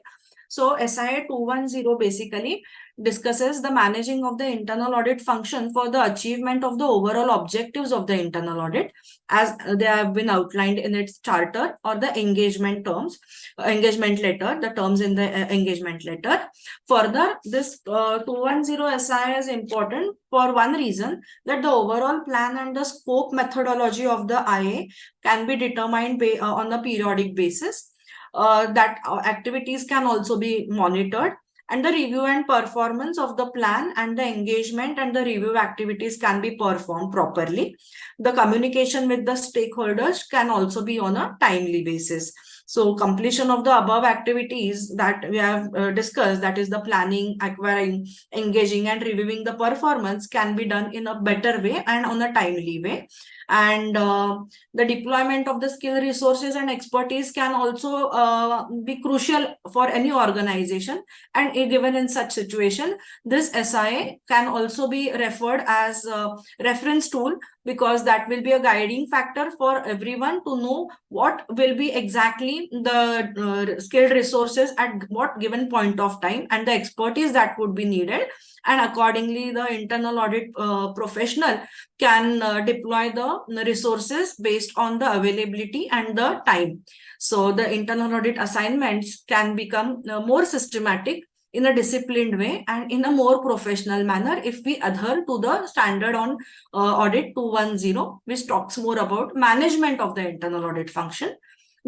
So SIA 210 basically discusses the managing of the internal audit function for the achievement of the overall objectives of the internal audit as they have been outlined in its charter or the engagement letter, the terms in the engagement letter. Further, this 210 SIA is important for one reason, that the overall plan and the scope methodology of the IA can be determined on a periodic basis. That activities can also be monitored, and the review and performance of the plan and the engagement and the review activities can be performed properly. The communication with the stakeholders can also be on a timely basis. So completion of the above activities that we have discussed, that is the planning, acquiring, engaging and reviewing the performance, can be done in a better way and on a timely way. And the deployment of the skill resources and expertise can also be crucial for any organization. And given in such situation, this SIA can also be referred as a reference tool, because that will be a guiding factor for everyone to know what will be exactly the skilled resources at what given point of time and the expertise that would be needed and accordingly the internal audit professional can deploy the resources based on the availability and the time. So the internal audit assignments can become more systematic in a disciplined way and in a more professional manner if we adhere to the standard on audit 210, which talks more about management of the internal audit function.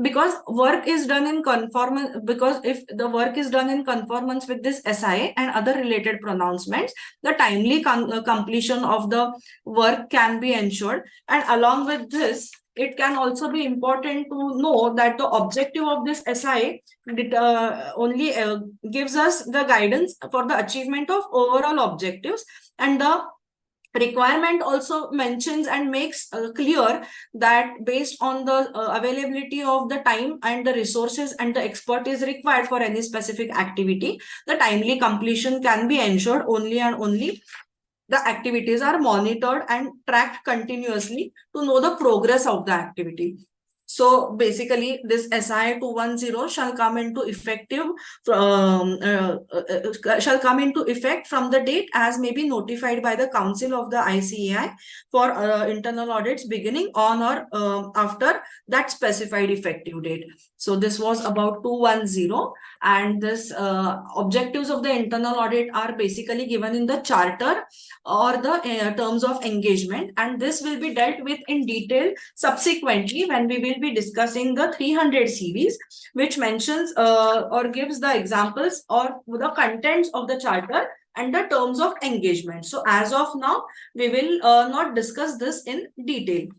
Because work is done in conformance, because if the work is done in conformance with this SIA and other related pronouncements, the timely completion of the work can be ensured. And along with this, it can also be important to know that the objective of this SIA only gives us the guidance for the achievement of overall objectives, and the requirement also mentions and makes clear that based on the availability of the time and the resources and the expertise required for any specific activity, the timely completion can be ensured only and only the activities are monitored and tracked continuously to know the progress of the activity. So basically, this SIA 210 shall come into effect from the date as may be notified by the Council of the ICAI for internal audits beginning on or after that specified effective date. So this was about 210, and this objectives of the internal audit are basically given in the charter or the terms of engagement, and this will be dealt with in detail subsequently when we will be discussing the 300 series, which mentions or gives the examples or the contents of the charter and the terms of engagement. So as of now, we will not discuss this in detail.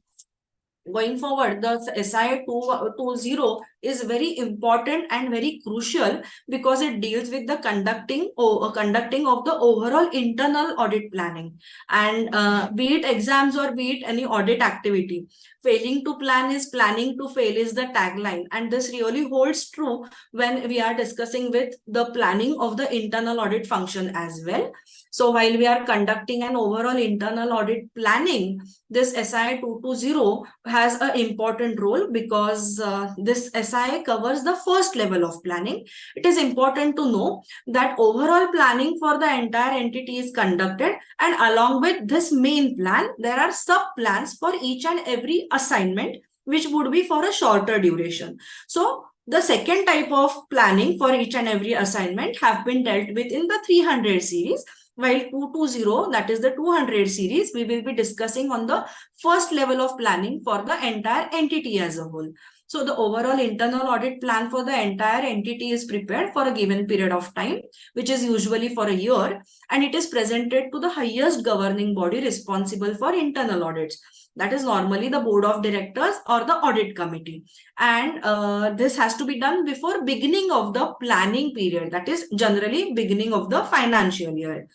Going forward, the SIA 220 is very important and very crucial because it deals with the conducting of the overall internal audit planning, and be it exams or be it any audit activity. Failing to plan is planning to fail is the tagline, and this really holds true when we are discussing with the planning of the internal audit function as well. So while we are conducting an overall internal audit planning, this SIA 220 has an important role because this SIA covers the first level of planning. It is important to know that overall planning for the entire entity is conducted, and along with this main plan, there are sub-plans for each and every assignment, which would be for a shorter duration. So the second type of planning for each and every assignment have been dealt with in the 300 series, while 220, that is the 200 series, we will be discussing on the first level of planning for the entire entity as a whole. So the overall internal audit plan for the entire entity is prepared for a given period of time, which is usually for a year, and it is presented to the highest governing body responsible for internal audits. That is normally the board of directors or the audit committee. And this has to be done before beginning of the planning period, that is generally beginning of the financial year.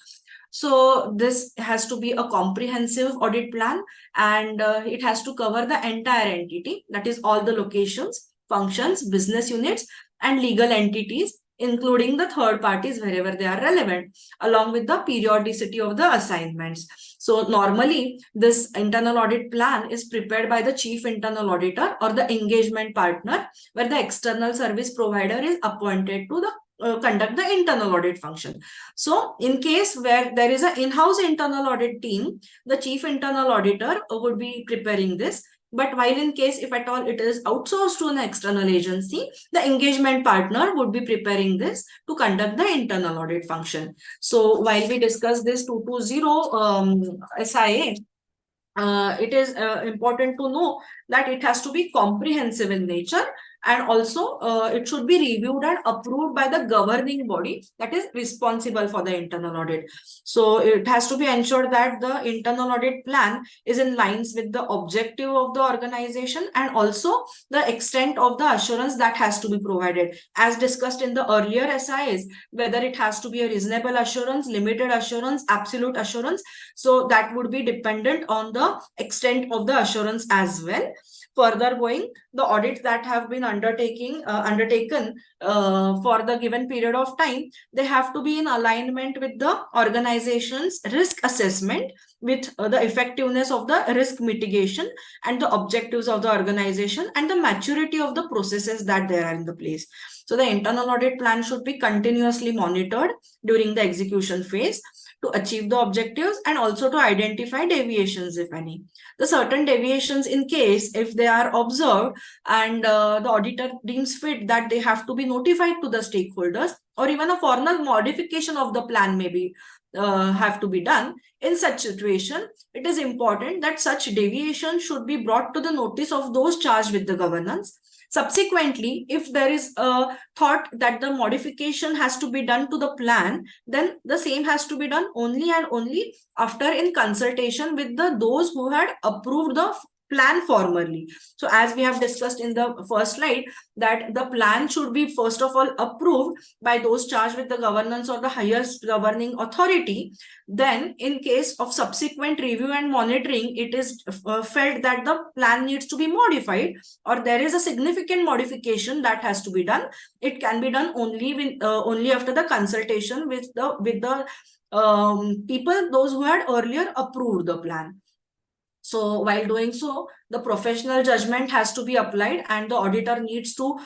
So this has to be a comprehensive audit plan, and it has to cover the entire entity, that is all the locations, functions, business units, and legal entities, including the third parties wherever they are relevant, along with the periodicity of the assignments. So normally, this internal audit plan is prepared by the chief internal auditor or the engagement partner, where the external service provider is appointed to the conduct the internal audit function. So in case where there is an in-house internal audit team, the chief internal auditor would be preparing this. But while in case if at all it is outsourced to an external agency, the engagement partner would be preparing this to conduct the internal audit function. So while we discuss this 220 SIA, it is important to know that it has to be comprehensive in nature, and also it should be reviewed and approved by the governing body that is responsible for the internal audit. So it has to be ensured that the internal audit plan is in lines with the objective of the organization and also the extent of the assurance that has to be provided. As discussed in the earlier SIAs, whether it has to be a reasonable assurance, limited assurance, absolute assurance, so that would be dependent on the extent of the assurance as well. Further going, the audits that have been undertaken for the given period of time, they have to be in alignment with the organization's risk assessment, with the effectiveness of the risk mitigation and the objectives of the organization and the maturity of the processes that there are in the place. So the internal audit plan should be continuously monitored during the execution phase to achieve the objectives and also to identify deviations, if any. The certain deviations, in case if they are observed and the auditor deems fit that they have to be notified to the stakeholders, or even a formal modification of the plan may be have to be done. In such situation, it is important that such deviation should be brought to the notice of those charged with the governance. Subsequently, if there is a thought that the modification has to be done to the plan, then the same has to be done only and only after in consultation with those who had approved the plan formally. So as we have discussed in the first slide, that the plan should be first of all approved by those charged with the governance or the highest governing authority. Then in case of subsequent review and monitoring, it is felt that the plan needs to be modified or there is a significant modification that has to be done. It can be done only with only after the consultation with the people, those who had earlier approved the plan. So while doing so, the professional judgment has to be applied and the auditor needs to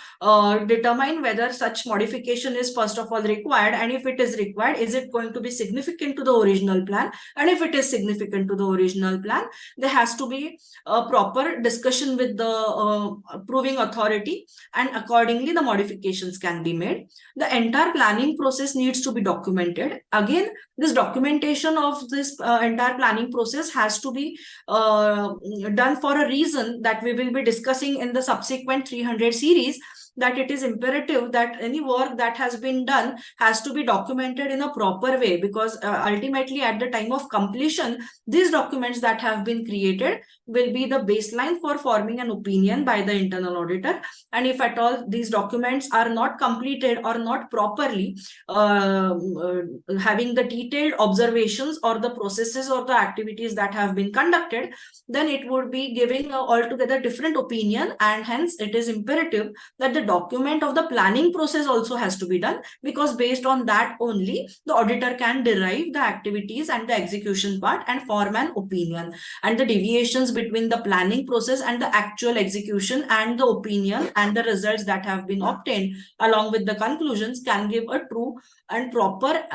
determine whether such modification is first of all required, and if it is required, is it going to be significant to the original plan? And if it is significant to the original plan, there has to be a proper discussion with the approving authority, and accordingly the modifications can be made. The entire planning process needs to be documented. Again, this documentation of this entire planning process has to be done for a reason that we will be discussing in the subsequent 300 series, that it is imperative that any work that has been done has to be documented in a proper way, because ultimately at the time of completion, these documents that have been created will be the baseline for forming an opinion by the internal auditor. And if at all these documents are not completed or not properly having the detailed observations or the processes or the activities that have been conducted, then it would be giving an altogether different opinion, and hence it is imperative that the document of the planning process also has to be done, because based on that only the auditor can derive the activities and the execution part and form an opinion. And the deviations between the planning process and the actual execution and the opinion and the results that have been obtained along with the conclusions can give a true and proper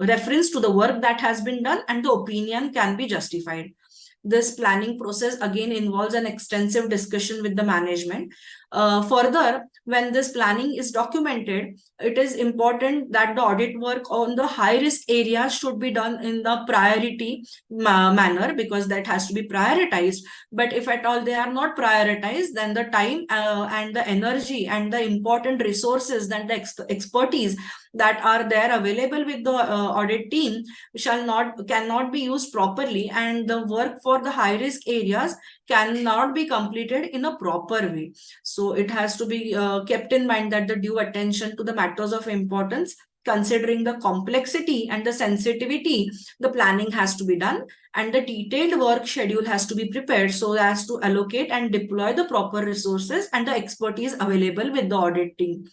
reference to the work that has been done, and the opinion can be justified. This planning process again involves an extensive discussion with the management. Further, when this planning is documented, it is important that the audit work on the high risk areas should be done in the priority manner, because that has to be prioritized. But if at all they are not prioritized, then the time and the energy and the important resources, then the expertise that are there available with the audit team cannot be used properly, and the work for the high risk areas cannot be completed in a proper way. So it has to be kept in mind that the due attention to the matters of importance, considering the complexity and the sensitivity, the planning has to be done, and the detailed work schedule has to be prepared so as to allocate and deploy the proper resources and the expertise available with the audit team.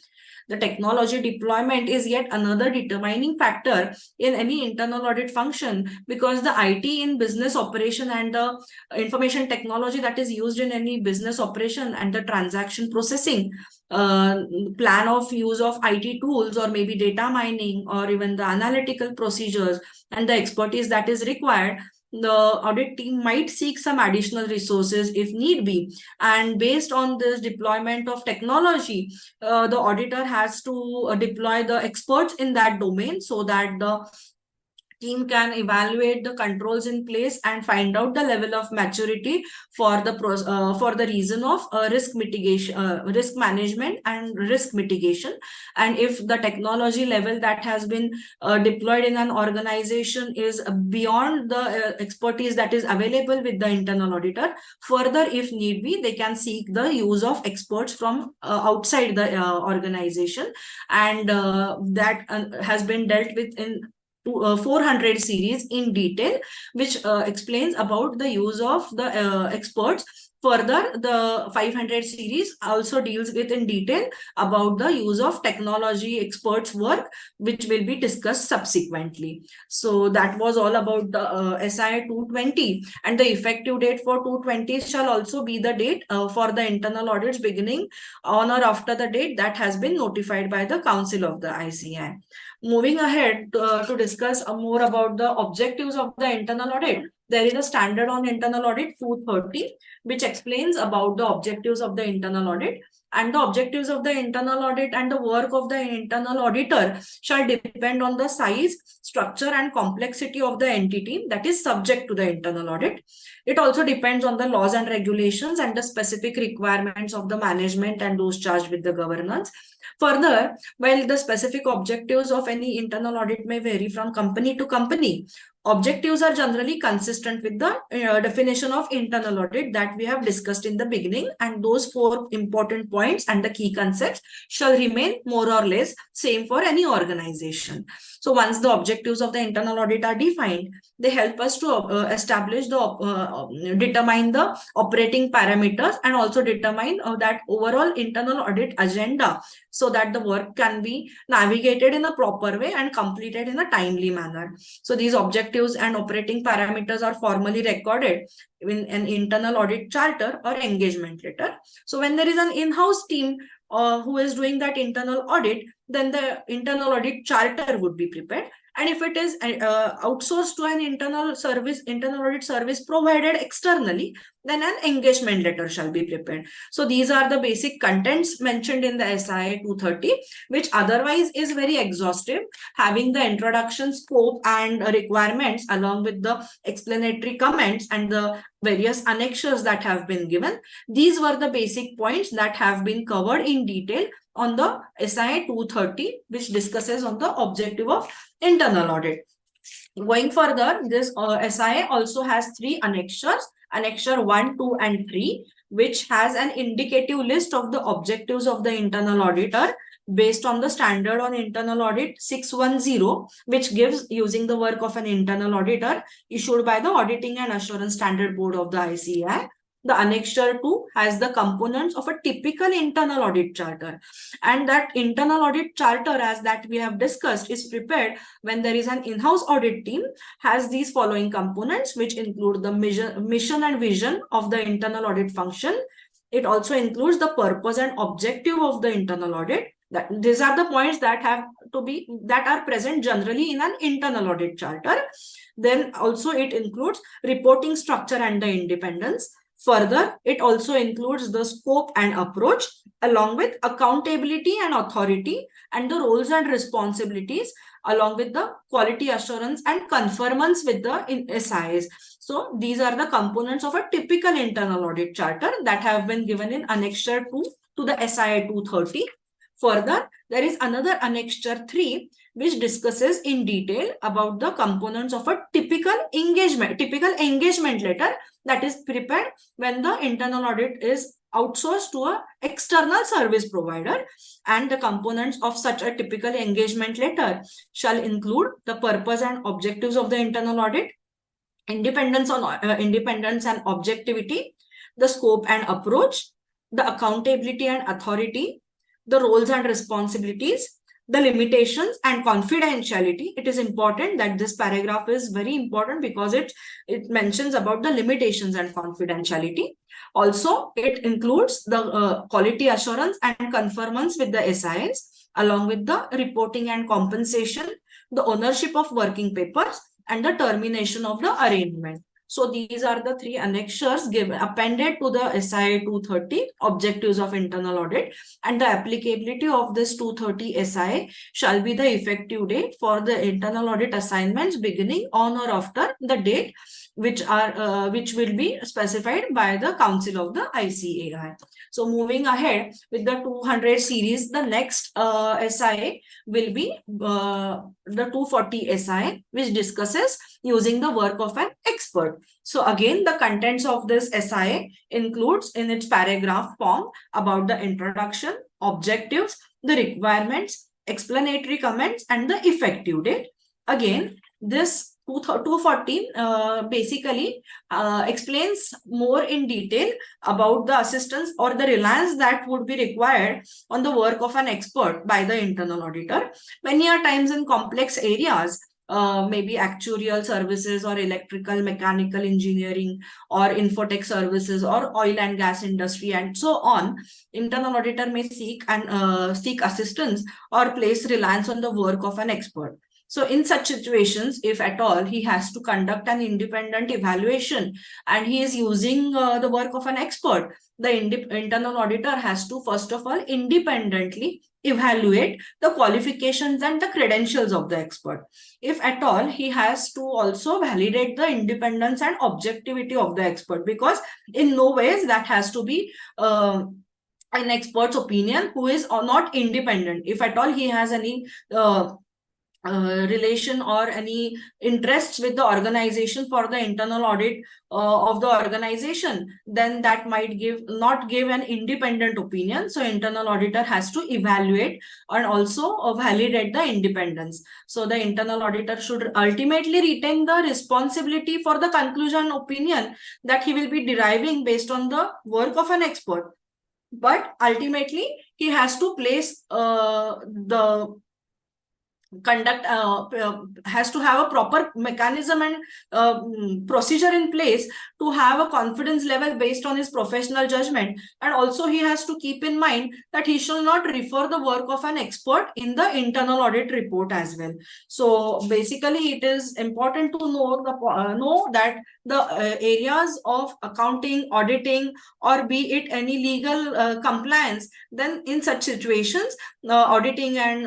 The technology deployment is yet another determining factor in any internal audit function, because the IT in business operation and the information technology that is used in any business operation and the transaction processing, plan of use of IT tools or maybe data mining or even the analytical procedures and the expertise that is required, the audit team might seek some additional resources if need be. And based on this deployment of technology, the auditor has to deploy the experts in that domain so that the team can evaluate the controls in place and find out the level of maturity for the reason of risk mitigation, risk management and risk mitigation. And if the technology level that has been deployed in an organization is beyond the expertise that is available with the internal auditor, further, if need be, they can seek the use of experts from outside the organization, and that has been dealt with in 400 series in detail, which explains about the use of the experts Further, the 500 series also deals with in detail about the use of technology experts work, which will be discussed subsequently. So that was all about the SIA 220, and the effective date for 220 shall also be the date for the internal audits beginning on or after the date that has been notified by the Council of the ICI. Moving ahead to discuss more about the objectives of the internal audit, there is a standard on internal audit 230, which explains about the objectives of the internal audit. And the objectives of the internal audit and the work of the internal auditor shall depend on the size, structure, and complexity of the entity that is subject to the internal audit. It also depends on the laws and regulations and the specific requirements of the management and those charged with the governance. Further, while the specific objectives of any internal audit may vary from company to company, objectives are generally consistent with the definition of internal audit that we have discussed in the beginning, and those 4 important points and the key concepts shall remain more or less same for any organization. So once the objectives of the internal audit are defined, they help us to establish the determine the operating parameters and also determine that overall internal audit agenda, so that the work can be navigated in a proper way and completed in a timely manner. So these objectives and operating parameters are formally recorded in an internal audit charter or engagement letter. So when there is an in-house team who is doing that internal audit, then the internal audit charter would be prepared. And if it is outsourced to an internal audit service provided externally, then an engagement letter shall be prepared. So these are the basic contents mentioned in the SIA 230, which otherwise is very exhaustive, having the introduction, scope, and requirements along with the explanatory comments and the various annexures that have been given. These were the basic points that have been covered in detail on the SIA 230, which discusses on the objective of internal audit. Going further, this SIA also has 3 annexures, annexure 1, 2, and 3, which has an indicative list of the objectives of the internal auditor based on the standard on internal audit 610, which gives using the work of an internal auditor issued by the Auditing and Assurance Standard Board of the ICAI. The annexure 2 has the components of a typical internal audit charter, and that internal audit charter, as that we have discussed, is prepared when there is an in-house audit team, has these following components, which include the mission and vision of the internal audit function. It also includes the purpose and objective of the internal audit. These are the points that are present generally in an internal audit charter. Then also it includes reporting structure and the independence. Further, it also includes the scope and approach, along with accountability and authority, and the roles and responsibilities, along with the quality assurance and conformance with the SIAs. So these are the components of a typical internal audit charter that have been given in annexure 2 to the SIA 230. Further, there is another annexure 3, which discusses in detail about the components of a typical engagement letter that is prepared when the internal audit is outsourced to an external service provider. And the components of such a typical engagement letter shall include the purpose and objectives of the internal audit, independence and objectivity, the scope and approach, the accountability and authority, the roles and responsibilities, the limitations and confidentiality. It is important that this paragraph is very important because it mentions about the limitations and confidentiality. Also, it includes the quality assurance and conformance with the SIAs, along with the reporting and compensation, the ownership of working papers, and the termination of the arrangement. So these are the 3 annexures appended to the SIA 230, objectives of internal audit, and the applicability of this 230 SIA shall be the effective date for the internal audit assignments beginning on or after the date which will be specified by the Council of the ICAI. So moving ahead with the 200 series, the next SIA will be the 240 SIA, which discusses using the work of an expert. So again, the contents of this SIA includes in its paragraph form about the introduction, objectives, the requirements, explanatory comments, and the effective date. Again, this 240 basically explains more in detail about the assistance or the reliance that would be required on the work of an expert by the internal auditor. Many a times in complex areas, maybe actuarial services or electrical, mechanical engineering or infotech services or oil and gas industry and so on, internal auditor may seek assistance or place reliance on the work of an expert. So in such situations, if at all he has to conduct an independent evaluation and he is using the work of an expert, the internal auditor has to first of all independently evaluate the qualifications and the credentials of the expert. If at all, he has to also validate the independence and objectivity of the expert, because in no ways that has to be an expert's opinion who is not independent. If at all he has any relation or any interests with the organization for the internal audit of the organization, then that might not give an independent opinion. So internal auditor has to evaluate and also validate the independence. So the internal auditor should ultimately retain the responsibility for the conclusion opinion that he will be deriving based on the work of an expert. But ultimately, he has to place has to have a proper mechanism and procedure in place to have a confidence level based on his professional judgment. And also he has to keep in mind that he shall not refer the work of an expert in the internal audit report as well. So basically it is important to know that the areas of accounting, auditing, or be it any legal compliance, then in such situations, auditing and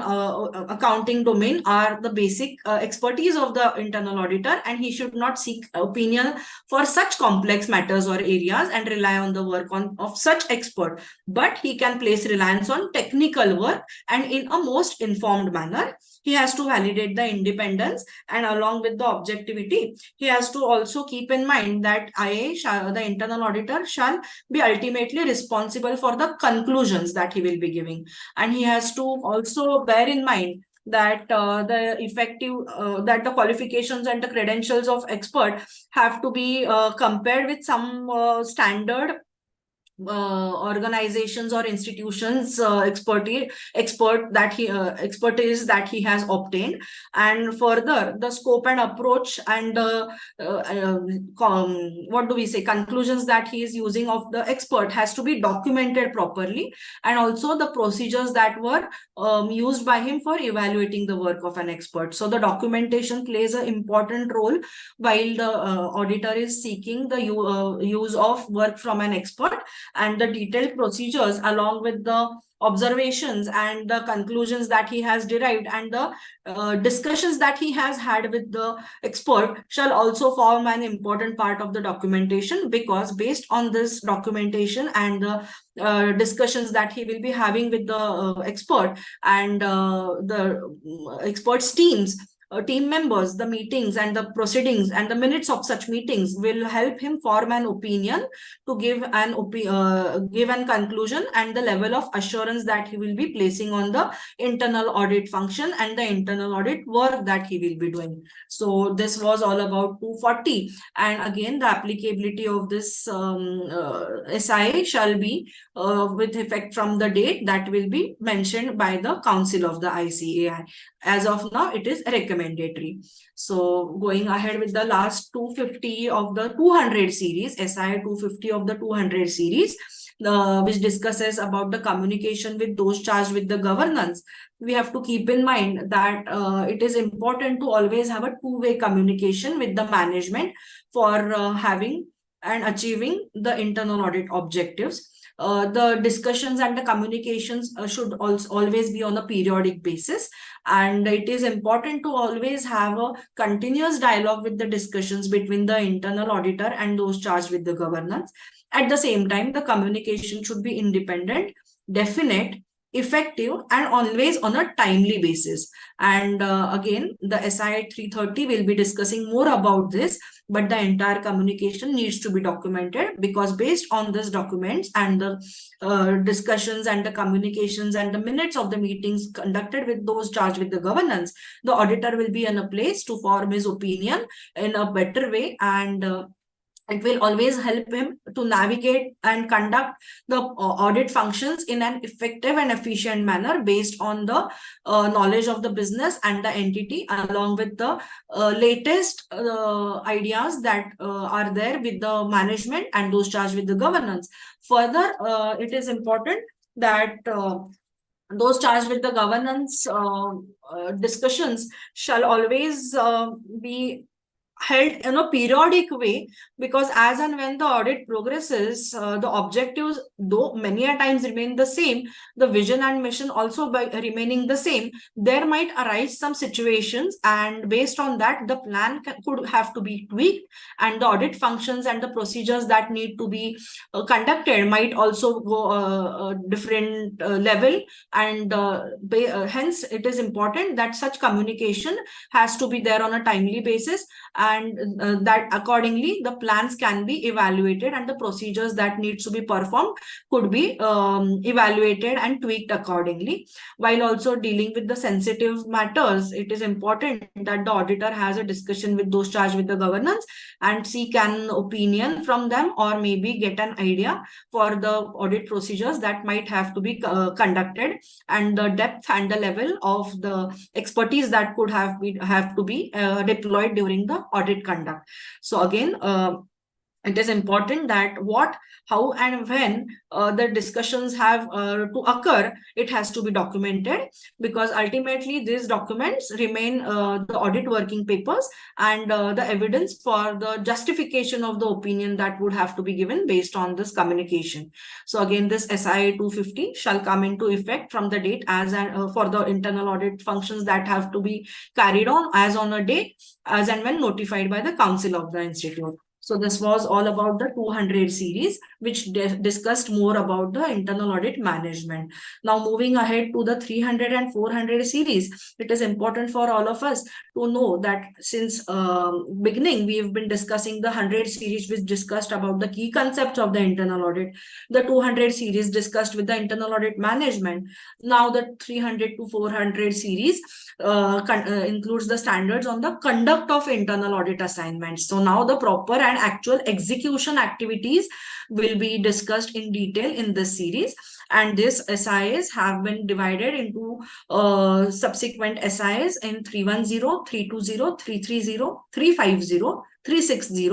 accounting domain are the basic expertise of the internal auditor, and he should not seek opinion for such complex matters or areas and rely on the work of such expert. But he can place reliance on technical work, and in a most informed manner. He has to validate the independence, and along with the objectivity, he has to also keep in mind that the internal auditor, shall be ultimately responsible for the conclusions that he will be giving. And he has to also bear in mind that that the qualifications and the credentials of expert have to be compared with some standard organizations or institutions expertise that he has obtained. And further, the scope and approach and conclusions that he is using of the expert has to be documented properly, and also the procedures that were used by him for evaluating the work of an expert. So the documentation plays an important role while the auditor is seeking the use of work from an expert, and the detailed procedures along with the observations and the conclusions that he has derived and the discussions that he has had with the expert shall also form an important part of the documentation, because based on this documentation and the discussions that he will be having with the expert and the experts team members, the meetings and the proceedings and the minutes of such meetings will help him form an opinion to give an conclusion and the level of assurance that he will be placing on the internal audit function and the internal audit work that he will be doing. So this was all about 240, and again the applicability of this SIA shall be with effect from the date that will be mentioned by the Council of the ICAI. As of now, it is recommendatory. So going ahead with the last 250 of the 200 series, SIA 250 of the 200 series, which discusses about the communication with those charged with the governance. We have to keep in mind that it is important to always have a two-way communication with the management for having and achieving the internal audit objectives. The discussions and the communications should also always be on a periodic basis, and it is important to always have a continuous dialogue with the discussions between the internal auditor and those charged with the governance. At the same time, the communication should be independent, definite, effective, and always on a timely basis. And again, the SIA 330 will be discussing more about this, but the entire communication needs to be documented, because based on this documents and the discussions and the communications and the minutes of the meetings conducted with those charged with the governance, the auditor will be in a place to form his opinion in a better way, and it will always help him to navigate and conduct the audit functions in an effective and efficient manner based on the knowledge of the business and the entity, along with the latest ideas that are there with the management and those charged with the governance. Further, it is important that those charged with the governance discussions shall always be held in a periodic way, because as and when the audit progresses, the objectives, though many a times remain the same, the vision and mission also by remaining the same, there might arise some situations, and based on that, the plan could have to be tweaked, and the audit functions and the procedures that need to be conducted might also go a different level, and hence it is important that such communication has to be there on a timely basis, and that accordingly the plans can be evaluated, and the procedures that needs to be performed could be evaluated and tweaked accordingly. While also dealing with the sensitive matters, it is important that the auditor has a discussion with those charged with the governance and seek an opinion from them, or maybe get an idea for the audit procedures that might have to be conducted, and the depth and the level of the expertise that could have to be deployed during the audit conduct. So again, it is important that what, how, and when the discussions have to occur, it has to be documented, because ultimately these documents remain the audit working papers and the evidence for the justification of the opinion that would have to be given based on this communication. So again, this SIA 250 shall come into effect from the date as for the internal audit functions that have to be carried on as on a date as and when notified by the council of the institute. So this was all about the 200 series, which discussed more about the internal audit management. Now moving ahead to the 300 and 400 series, it is important for all of us to know that since beginning, we have been discussing the 100 series, which discussed about the key concepts of the internal audit. The 200 series discussed with the internal audit management. Now the 300 to 400 series includes the standards on the conduct of internal audit assignments. So now the proper and actual execution activities will be discussed in detail in this series, and these SIAs have been divided into subsequent SIAs in 310, 320, 330, 350, 360,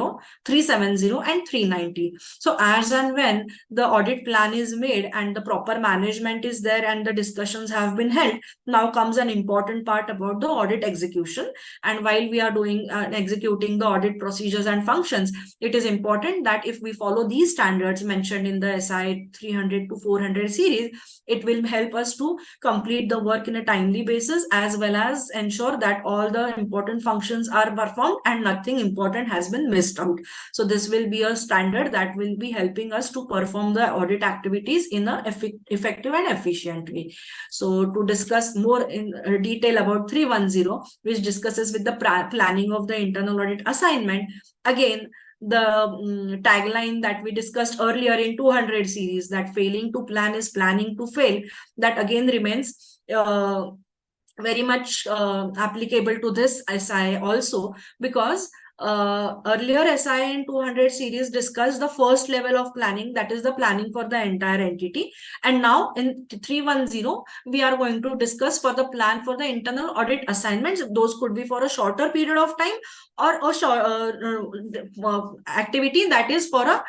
370, and 390. So as and when the audit plan is made and the proper management is there and the discussions have been held, now comes an important part about the audit execution. And while we are doing executing the audit procedures and functions, it is important that if we follow these standards mentioned in the SI 300 to 400 series, it will help us to complete the work in a timely basis, as well as ensure that all the important functions are performed and nothing important has been missed out. So this will be a standard that will be helping us to perform the audit activities in a effective and efficient way. So to discuss more in detail about 310, which discusses with the planning of the internal audit assignment, again, the tagline that we discussed earlier in 200 series, that failing to plan is planning to fail, that again remains very much applicable to this SI also, because earlier SI in 200 series discussed the first level of planning, that is the planning for the entire entity. And now in 310, we are going to discuss for the plan for the internal audit assignments. Those could be for a shorter period of time, or a short activity that is for a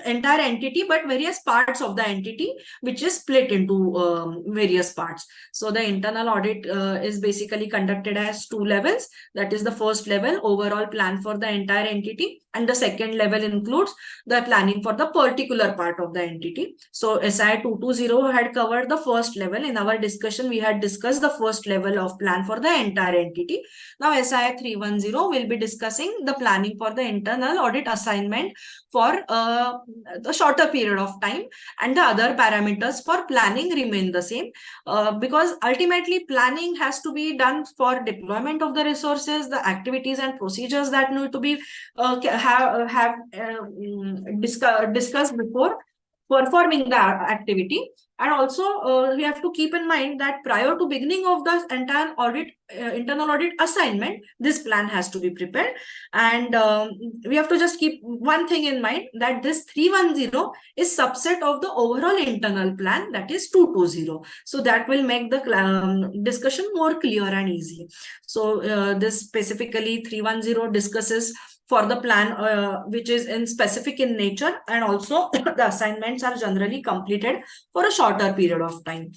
entire entity, but various parts of the entity, which is split into various parts. So the internal audit is basically conducted as two levels. That is the first level, overall plan for the entire entity, and the second level includes the planning for the particular part of the entity. So SI 220 had covered the first level. In our discussion, we had discussed the first level of plan for the entire entity. Now SI 310 will be discussing the planning for the internal audit assignment for the shorter period of time, and the other parameters for planning remain the same, because ultimately planning has to be done for deployment of the resources, the activities and procedures that need to be discussed before performing the activity. And also we have to keep in mind that prior to beginning of the entire audit, internal audit assignment, this plan has to be prepared. And we have to just keep one thing in mind, that this 310 is subset of the overall internal plan, that is 220. So that will make the discussion more clear and easy. So this specifically 310 discusses for the plan which is in specific in nature, and also the assignments are generally completed for a shorter period of time.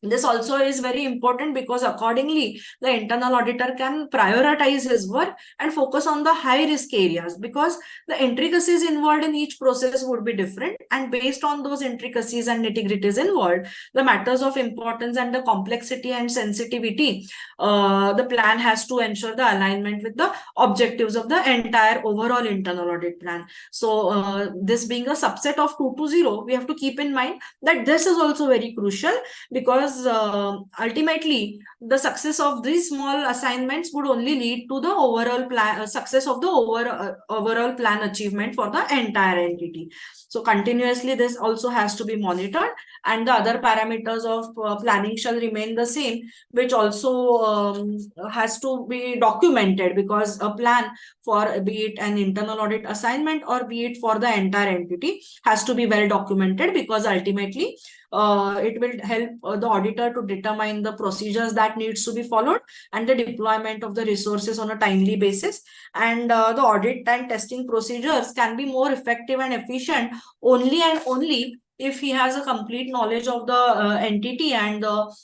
This also is very important because accordingly the internal auditor can prioritize his work and focus on the high risk areas, because the intricacies involved in each process would be different, and based on those intricacies and nitty-gritties involved, the matters of importance and the complexity and sensitivity, the plan has to ensure the alignment with the objectives of the entire overall internal audit plan. So this being a subset of 220, we have to keep in mind that this is also very crucial, because ultimately the success of these small assignments would only lead to the overall plan success of the overall plan achievement for the entire entity. So continuously this also has to be monitored, and the other parameters of planning shall remain the same, which also has to be documented, because a plan for be it an internal audit assignment or be it for the entire entity has to be well documented, because ultimately it will help the auditor to determine the procedures that needs to be followed and the deployment of the resources on a timely basis. And the audit and testing procedures can be more effective and efficient only and only if he has a complete knowledge of the entity and the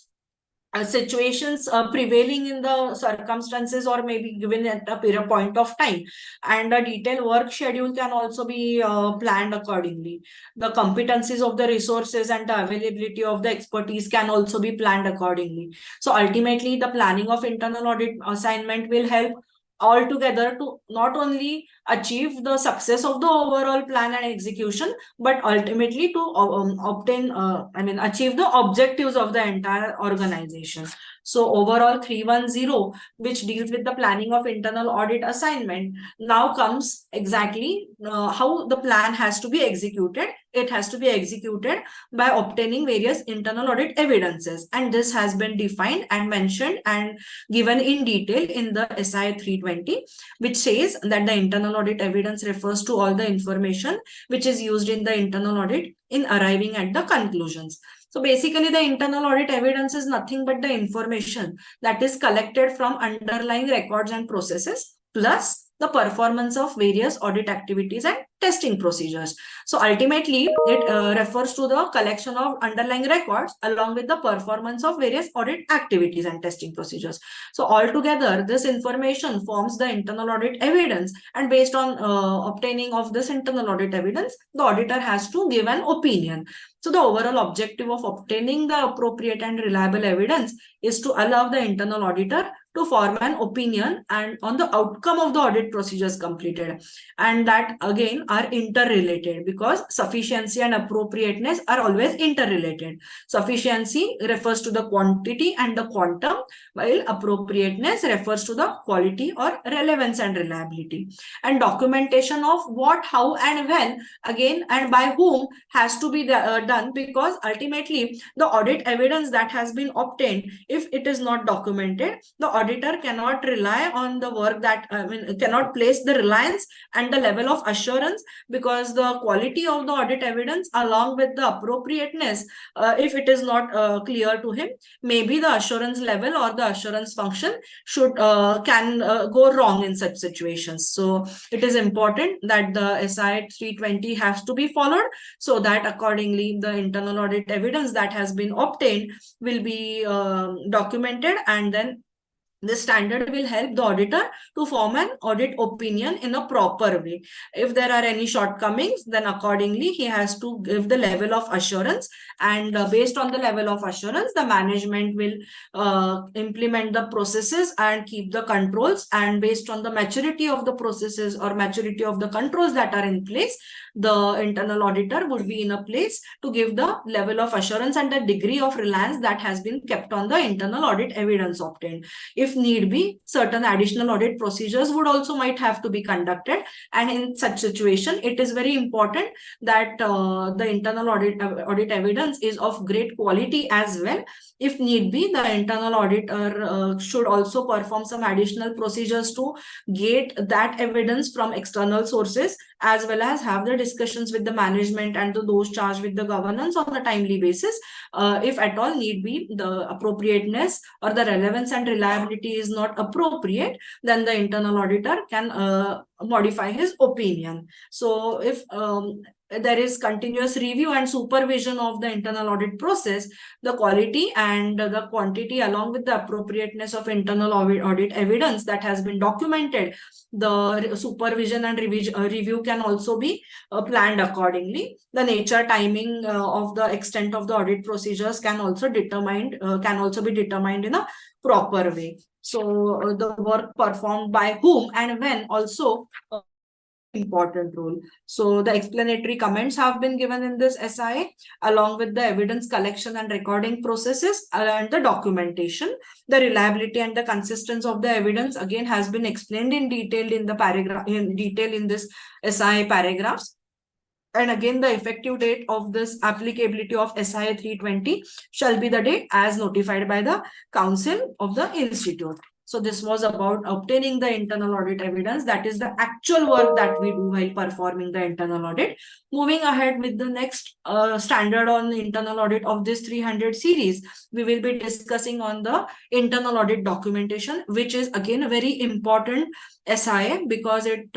situations prevailing in the circumstances, or maybe given at a period point of time. And a detailed work schedule can also be planned accordingly. The competencies of the resources and the availability of the expertise can also be planned accordingly. So ultimately the planning of internal audit assignment will help altogether to not only achieve the success of the overall plan and execution, but ultimately to achieve the objectives of the entire organization. So overall 310, which deals with the planning of internal audit assignment, now comes exactly how the plan has to be executed. It has to be executed by obtaining various internal audit evidences, and this has been defined and mentioned and given in detail in the SI 320, which says that the internal audit evidence refers to all the information which is used in the internal audit in arriving at the conclusions. So basically the internal audit evidence is nothing but the information that is collected from underlying records and processes, plus the performance of various audit activities and testing procedures. So ultimately it refers to the collection of underlying records along with the performance of various audit activities and testing procedures. So altogether this information forms the internal audit evidence, and based on obtaining of this internal audit evidence, the auditor has to give an opinion. So the overall objective of obtaining the appropriate and reliable evidence is to allow the internal auditor to form an opinion and on the outcome of the audit procedures completed, and that again are interrelated, because sufficiency and appropriateness are always interrelated. Sufficiency refers to the quantity and the quantum, while appropriateness refers to the quality or relevance and reliability. And documentation of what, how and when, again and by whom, has to be done, because ultimately the audit evidence that has been obtained, if it is not documented, the auditor cannot rely on the work that cannot place the reliance and the level of assurance, because the quality of the audit evidence along with the appropriateness, if it is not clear to him, maybe the assurance level or the assurance function can go wrong in such situations. So it is important that the SI 320 has to be followed, so that accordingly the internal audit evidence that has been obtained will be documented, and then This standard will help the auditor to form an audit opinion in a proper way. If there are any shortcomings, then accordingly he has to give the level of assurance, and based on the level of assurance, the management will implement the processes and keep the controls, and based on the maturity of the processes or maturity of the controls that are in place, the internal auditor would be in a place to give the level of assurance and the degree of reliance that has been kept on the internal audit evidence obtained. If need be, certain additional audit procedures would also might have to be conducted, and in such situation it is very important that the internal audit evidence is of great quality as well. If need be, the internal auditor should also perform some additional procedures to get that evidence from external sources, as well as have the discussions with the management and those charged with the governance on a timely basis. If at all need be, the appropriateness or the relevance and reliability is not appropriate, then the internal auditor can modify his opinion. So if there is continuous review and supervision of the internal audit process, the quality and the quantity along with the appropriateness of internal audit evidence that has been documented, the supervision and review can also be planned accordingly. The nature, timing of the extent of the audit procedures can also be determined in a proper way. So the work performed by whom and when also important role. So the explanatory comments have been given in this SIA along with the evidence collection and recording processes and the documentation. The reliability and the consistency of the evidence again has been explained in detail in the paragraph in this SIA paragraphs. And again, the effective date of this applicability of SIA 320 shall be the date as notified by the Council of the Institute. So this was about obtaining the internal audit evidence. That is the actual work that we do while performing the internal audit. Moving ahead with the next standard on internal audit of this 300 series, we will be discussing on the internal audit documentation, which is again a very important SIA because it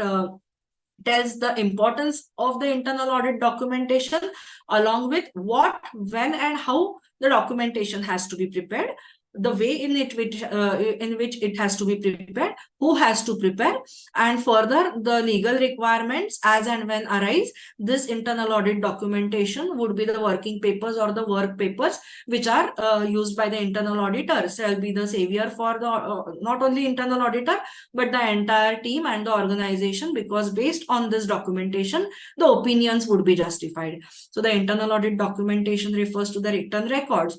tells the importance of the internal audit documentation along with what, when, and how the documentation has to be prepared, the way in which it has to be prepared, who has to prepare, and further the legal requirements as and when arise. This internal audit documentation would be the working papers or the work papers which are used by the internal auditor. Shall be the savior for the not only internal auditor but the entire team and the organization, because based on this documentation the opinions would be justified. So the internal audit documentation refers to the written records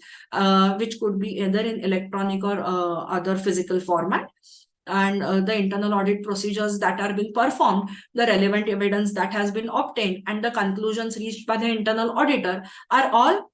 which could be either in electronic or other physical format, and the internal audit procedures that are being performed, the relevant evidence that has been obtained, and the conclusions reached by the internal auditor are all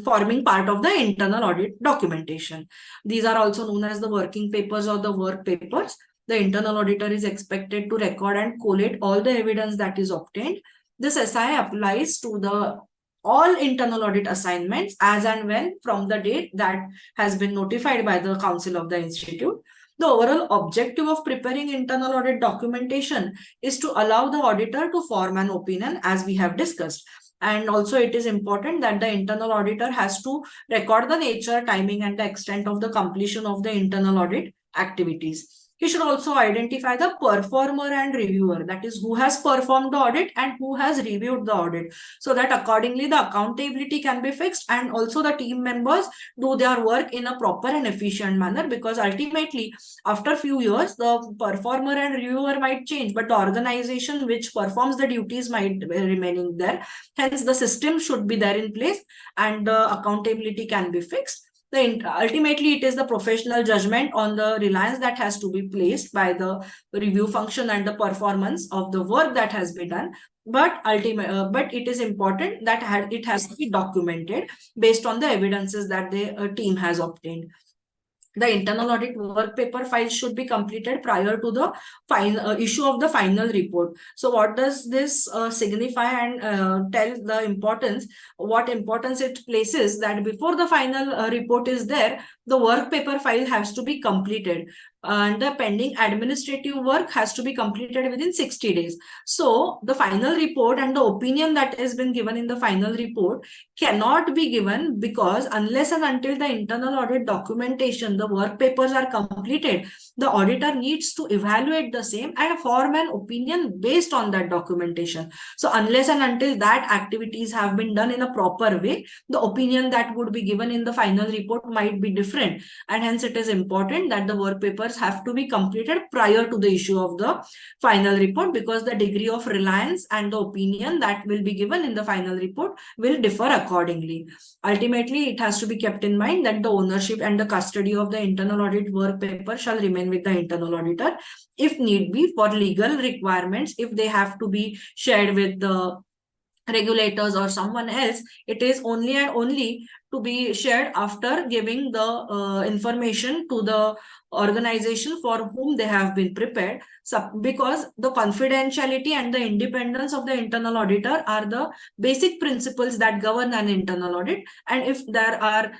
forming part of the internal audit documentation. These are also known as the working papers or the work papers. The internal auditor is expected to record and collate all the evidence that is obtained. This SIA applies to all internal audit assignments as and when from the date that has been notified by the Council of the Institute. The overall objective of preparing internal audit documentation is to allow the auditor to form an opinion, as we have discussed. And also it is important that the internal auditor has to record the nature, timing, and the extent of the completion of the internal audit activities. He should also identify the performer and reviewer, that is who has performed the audit and who has reviewed the audit, so that accordingly the accountability can be fixed and also the team members do their work in a proper and efficient manner, because ultimately after a few years the performer and reviewer might change but the organization which performs the duties might be remaining there. Hence the system should be there in place and the accountability can be fixed. Ultimately, it is the professional judgment on the reliance that has to be placed by the review function and the performance of the work that has been done. But it is important that it has to be documented based on the evidences that the team has obtained. The internal audit work paper file should be completed prior to the issue of the final report. So what does this signify and tell the importance? What importance it places that before the final report is there, the work paper file has to be completed, and the pending administrative work has to be completed within 60 days. So the final report and the opinion that has been given in the final report cannot be given, because unless and until the internal audit documentation, the work papers are completed, the auditor needs to evaluate the same and form an opinion based on that documentation. So unless and until that activities have been done in a proper way, the opinion that would be given in the final report might be different, and hence it is important that the work papers have to be completed prior to the issue of the final report, because the degree of reliance and the opinion that will be given in the final report will differ accordingly. Ultimately, it has to be kept in mind that the ownership and the custody of the internal audit work paper shall remain with the internal auditor, if need be, for legal requirements. If they have to be shared with the regulators or someone else, it is only and only to be shared after giving the information to the organization for whom they have been prepared. So, because the confidentiality and the independence of the internal auditor are the basic principles that govern an internal audit. And if there are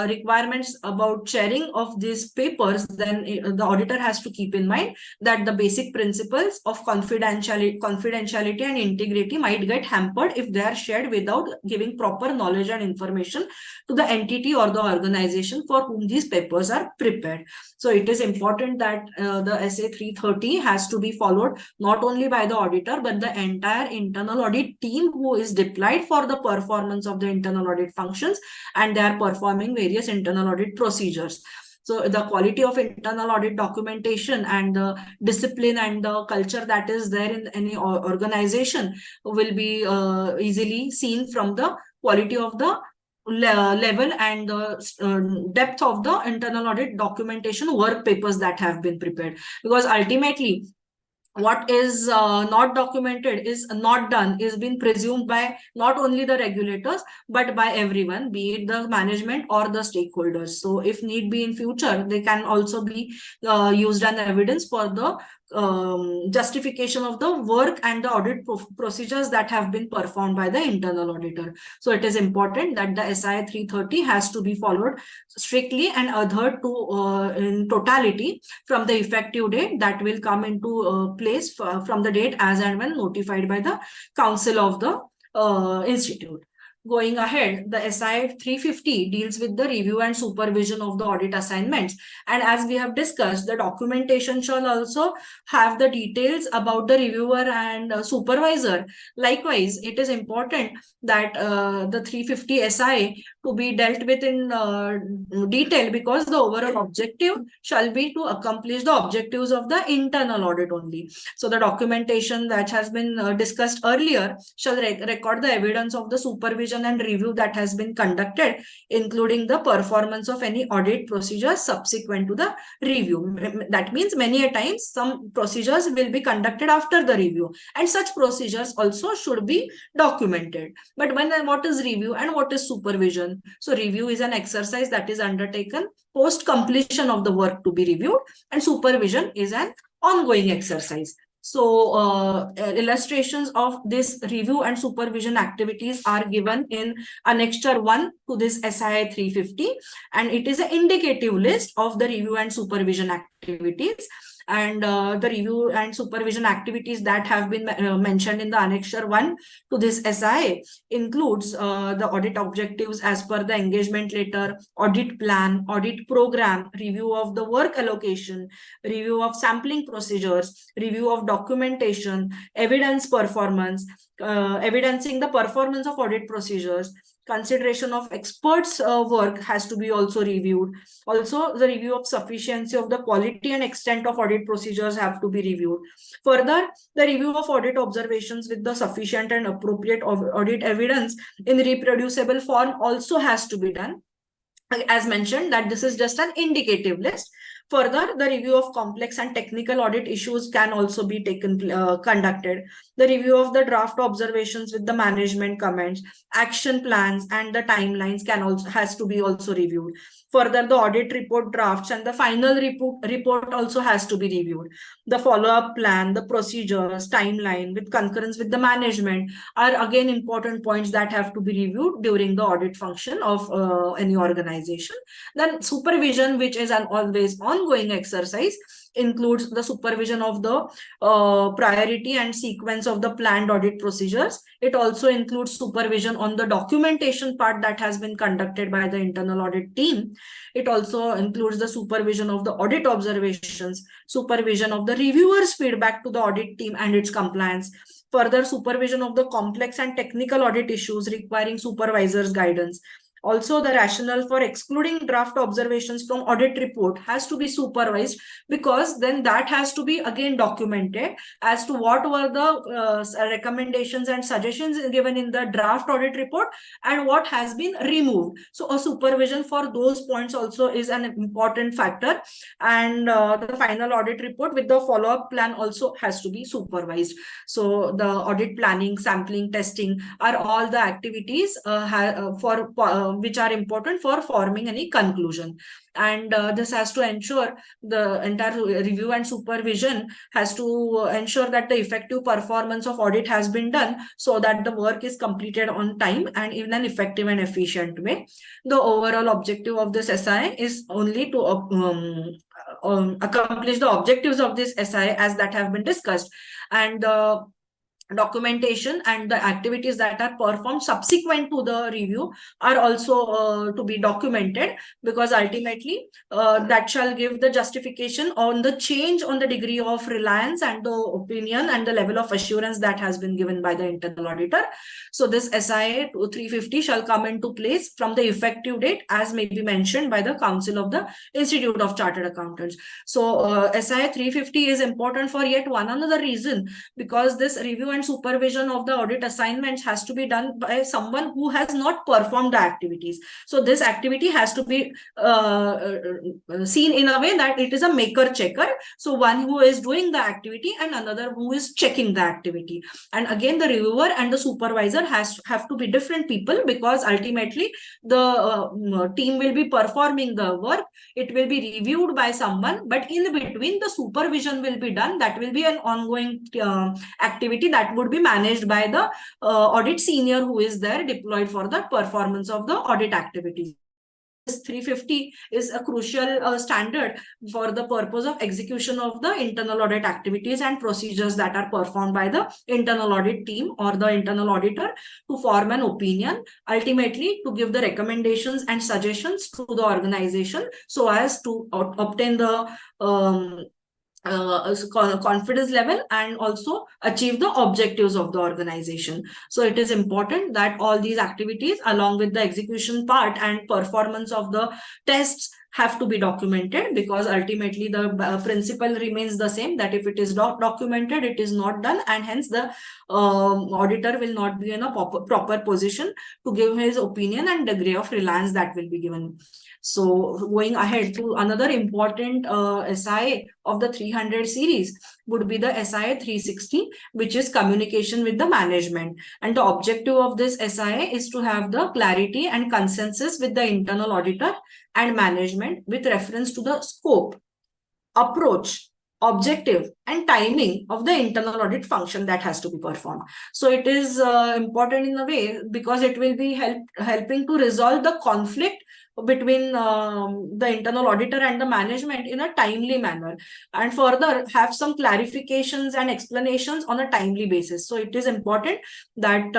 requirements about sharing of these papers, then the auditor has to keep in mind that the basic principles of confidentiality and integrity might get hampered if they are shared without giving proper knowledge and information to the entity or the organization for whom these papers are prepared. So it is important that the SA 330 has to be followed not only by the auditor, but the entire internal audit team who is deployed for the performance of the internal audit functions, and they are performing various internal audit procedures. So the quality of internal audit documentation and the discipline and the culture that is there in any organization will be easily seen from the quality of the level and the depth of the internal audit documentation work papers that have been prepared. Because ultimately, what is not documented is not done, is being presumed by not only the regulators but by everyone, be it the management or the stakeholders. So if need be in future, they can also be used as evidence for the justification of the work and the audit procedures that have been performed by the internal auditor. So it is important that the SIA 330 has to be followed strictly and adhered to in totality from the effective date that will come into place from the date as and when notified by the council of the institute. Going ahead, the SIA 350 deals with the review and supervision of the audit assignments. And as we have discussed, the documentation shall also have the details about the reviewer and supervisor. Likewise, it is important that the 350 SIA to be dealt with in detail, because the overall objective shall be to accomplish the objectives of the internal audit only. So the documentation that has been discussed earlier shall record the evidence of the supervision and review that has been conducted, including the performance of any audit procedures subsequent to the review. That means many a times some procedures will be conducted after the review, and such procedures also should be documented. But what is review and what is supervision? So review is an exercise that is undertaken post completion of the work to be reviewed, and supervision is an ongoing exercise. So illustrations of this review and supervision activities are given in Annexure 1 to this SIA 350, and it is an indicative list of the review and supervision activities. And the review and supervision activities that have been mentioned in the Annexure 1 to this SIA includes the audit objectives as per the engagement letter, audit plan, audit program, review of the work allocation, review of sampling procedures, review of documentation, evidence performance, evidencing the performance of audit procedures. Consideration of experts' work has to be also reviewed. Also, the review of sufficiency of the quality and extent of audit procedures have to be reviewed. Further, the review of audit observations with the sufficient and appropriate audit evidence in reproducible form also has to be done. As mentioned, that this is just an indicative list. Further, the review of complex and technical audit issues can also be conducted. The review of the draft observations with the management comments, action plans, and the timelines has to be also reviewed. Further, the audit report drafts and the final report also has to be reviewed. The follow-up plan, the procedures, timeline with concurrence with the management are again important points that have to be reviewed during the audit function of any organization. Then supervision, which is an always ongoing exercise, includes the supervision of the priority and sequence of the planned audit procedures. It also includes supervision on the documentation part that has been conducted by the internal audit team. It also includes the supervision of the audit observations, supervision of the reviewers' feedback to the audit team and its compliance, further supervision of the complex and technical audit issues requiring supervisors' guidance. Also, the rationale for excluding draft observations from audit report has to be supervised, because then that has to be again documented as to what were the recommendations and suggestions given in the draft audit report and what has been removed. So a supervision for those points also is an important factor, and the final audit report with the follow-up plan also has to be supervised. So the audit planning, sampling, testing are all the activities which are important for forming any conclusion. And this has to ensure the entire review and supervision has to ensure that the effective performance of audit has been done so that the work is completed on time and in an effective and efficient way. The overall objective of this SIA is only to accomplish the objectives of this SIA as that have been discussed, and documentation and the activities that are performed subsequent to the review are also to be documented, because ultimately that shall give the justification on the change on the degree of reliance and the opinion and the level of assurance that has been given by the internal auditor. So this SIA 350 shall come into place from the effective date as may be mentioned by the Council of the Institute of Chartered Accountants. So SIA 350 is important for yet one another reason, because this review and supervision of the audit assignments has to be done by someone who has not performed the activities. So this activity has to be seen in a way that it is a maker checker. So one who is doing the activity and another who is checking the activity. And again, the reviewer and the supervisor have to be different people, because ultimately the team will be performing the work. It will be reviewed by someone, but in between the supervision will be done. That will be an ongoing activity that would be managed by the audit senior who is there deployed for the performance of the audit activities. This 350 is a crucial standard for the purpose of execution of the internal audit activities and procedures that are performed by the internal audit team or the internal auditor to form an opinion, ultimately to give the recommendations and suggestions to the organization so as to obtain the confidence level and also achieve the objectives of the organization. So it is important that all these activities along with the execution part and performance of the tests have to be documented, because ultimately the principle remains the same, that if it is not documented, it is not done, and hence the auditor will not be in a proper position to give his opinion and degree of reliance that will be given. So going ahead to another important SIA of the 300 series would be the SIA 360, which is communication with the management. And the objective of this SIA is to have the clarity and consensus with the internal auditor and management with reference to the scope, approach, objective and timing of the internal audit function that has to be performed. So it is important in a way because it will be helping to resolve the conflict between the internal auditor and the management in a timely manner, and further have some clarifications and explanations on a timely basis. So it is important that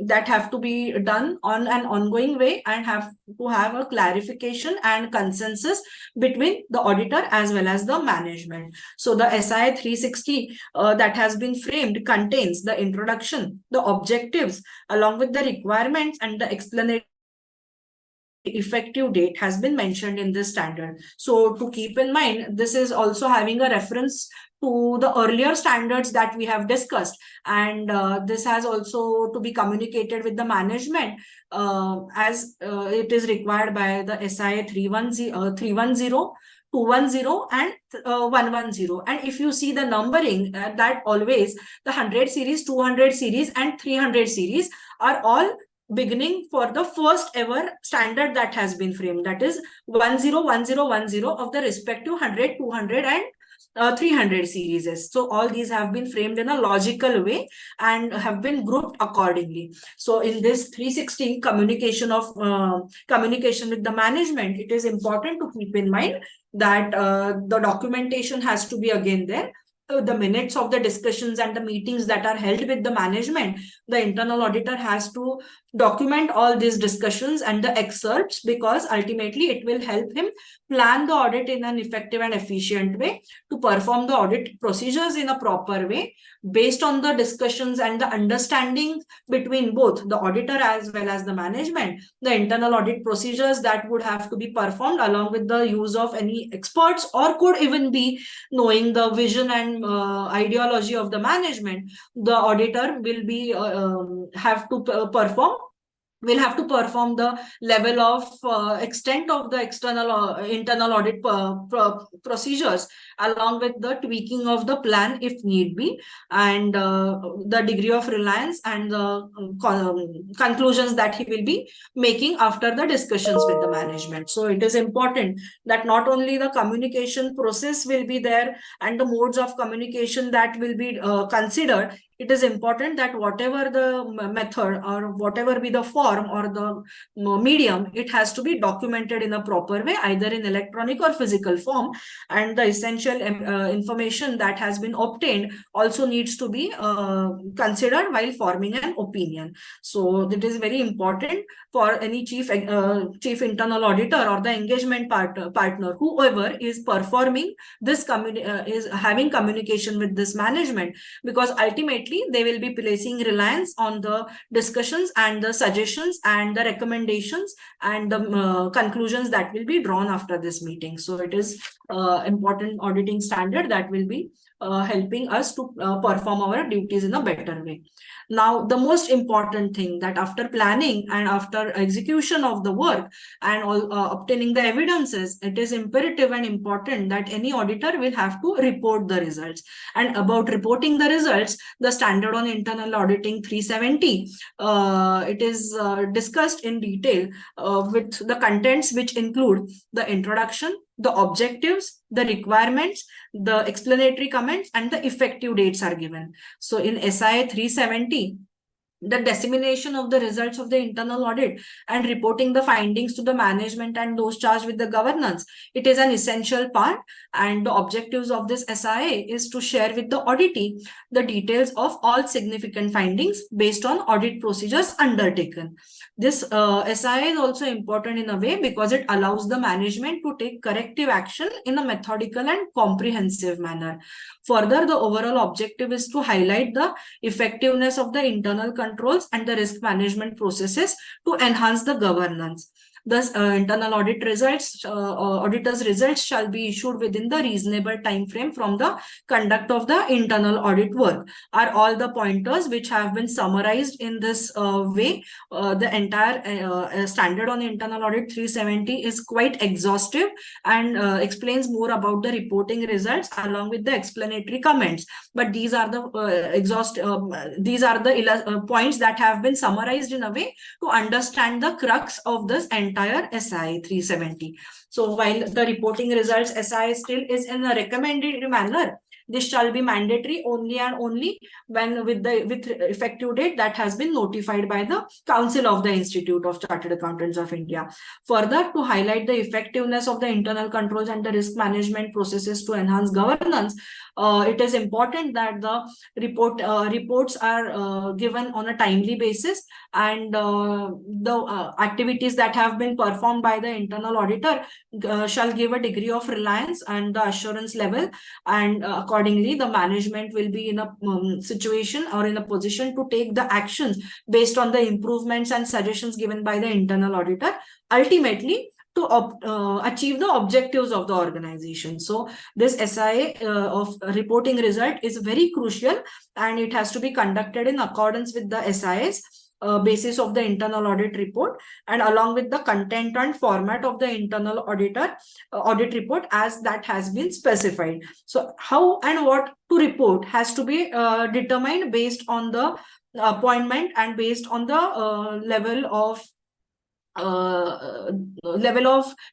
that have to be done on an ongoing way and have to have a clarification and consensus between the auditor as well as the management. So the SIA 360 that has been framed contains the introduction, the objectives, along with the requirements and the explanation. Effective date has been mentioned in this standard. So to keep in mind, this is also having a reference to the earlier standards that we have discussed, and this has also to be communicated with the management as it is required by the SIA 310 210 and 110. And if you see the numbering, that always the 100 series, 200 series and 300 series are all beginning for the first ever standard that has been framed, that is 101010 of the respective 100, 200 and 300 series. So all these have been framed in a logical way and have been grouped accordingly. So in this 360 communication with the management, it is important to keep in mind that the documentation has to be again there. The minutes of the discussions and the meetings that are held with the management, the internal auditor has to document all these discussions and the excerpts, because ultimately it will help him plan the audit in an effective and efficient way, to perform the audit procedures in a proper way based on the discussions and the understanding between both the auditor as well as the management. The internal audit procedures that would have to be performed along with the use of any experts, or could even be knowing the vision and ideology of the management, the auditor will be will have to perform the level of extent of the internal audit procedures, along with the tweaking of the plan if need be, and the degree of reliance and the conclusions that he will be making after the discussions with the management. So it is important that not only the communication process will be there and the modes of communication that will be considered, it is important that whatever the method or whatever be the form or the medium, it has to be documented in a proper way, either in electronic or physical form. And the essential information that has been obtained also needs to be considered while forming an opinion. So it is very important for any chief internal auditor or the engagement partner, whoever is performing this is having communication with this management, because ultimately they will be placing reliance on the discussions and the suggestions and the recommendations and the conclusions that will be drawn after this meeting. So it is important auditing standard that will be helping us to perform our duties in a better way. Now, the most important thing, that after planning and after execution of the work and obtaining the evidences, it is imperative and important that any auditor will have to report the results. And about reporting the results, the standard on internal auditing 370, it is discussed in detail with the contents which include the introduction, the objectives, the requirements, the explanatory comments, and the effective dates are given. So in SIA 370, the dissemination of the results of the internal audit and reporting the findings to the management and those charged with the governance, it is an essential part. And the objectives of this SIA is to share with the auditee the details of all significant findings based on audit procedures undertaken. This SIA is also important in a way because it allows the management to take corrective action in a methodical and comprehensive manner. Further, the overall objective is to highlight the effectiveness of the internal controls and the risk management processes to enhance the governance. Thus, internal audit results, auditor's results shall be issued within the reasonable time frame from the conduct of the internal audit work. Are all the pointers which have been summarized in this way. The entire standard on internal audit 370 is quite exhaustive and explains more about the reporting results along with the explanatory comments. But these are the points that have been summarized in a way to understand the crux of this entire SIA 370. So while the reporting results SIA still is in a recommended manner, this shall be mandatory only and only when with effective date that has been notified by the Council of the Institute of Chartered Accountants of India. Further, to highlight the effectiveness of the internal controls and the risk management processes to enhance governance, it is important that the reports are given on a timely basis, and the activities that have been performed by the internal auditor shall give a degree of reliance and the assurance level, and accordingly the management will be in a situation or in a position to take the actions based on the improvements and suggestions given by the internal auditor, ultimately to achieve the objectives of the organization. So this SIA of reporting result is very crucial, and it has to be conducted in accordance with the SIAs. basis of the internal audit report, and along with the content and format of the internal audit report as that has been specified. So how and what to report has to be determined based on the appointment and based on the level of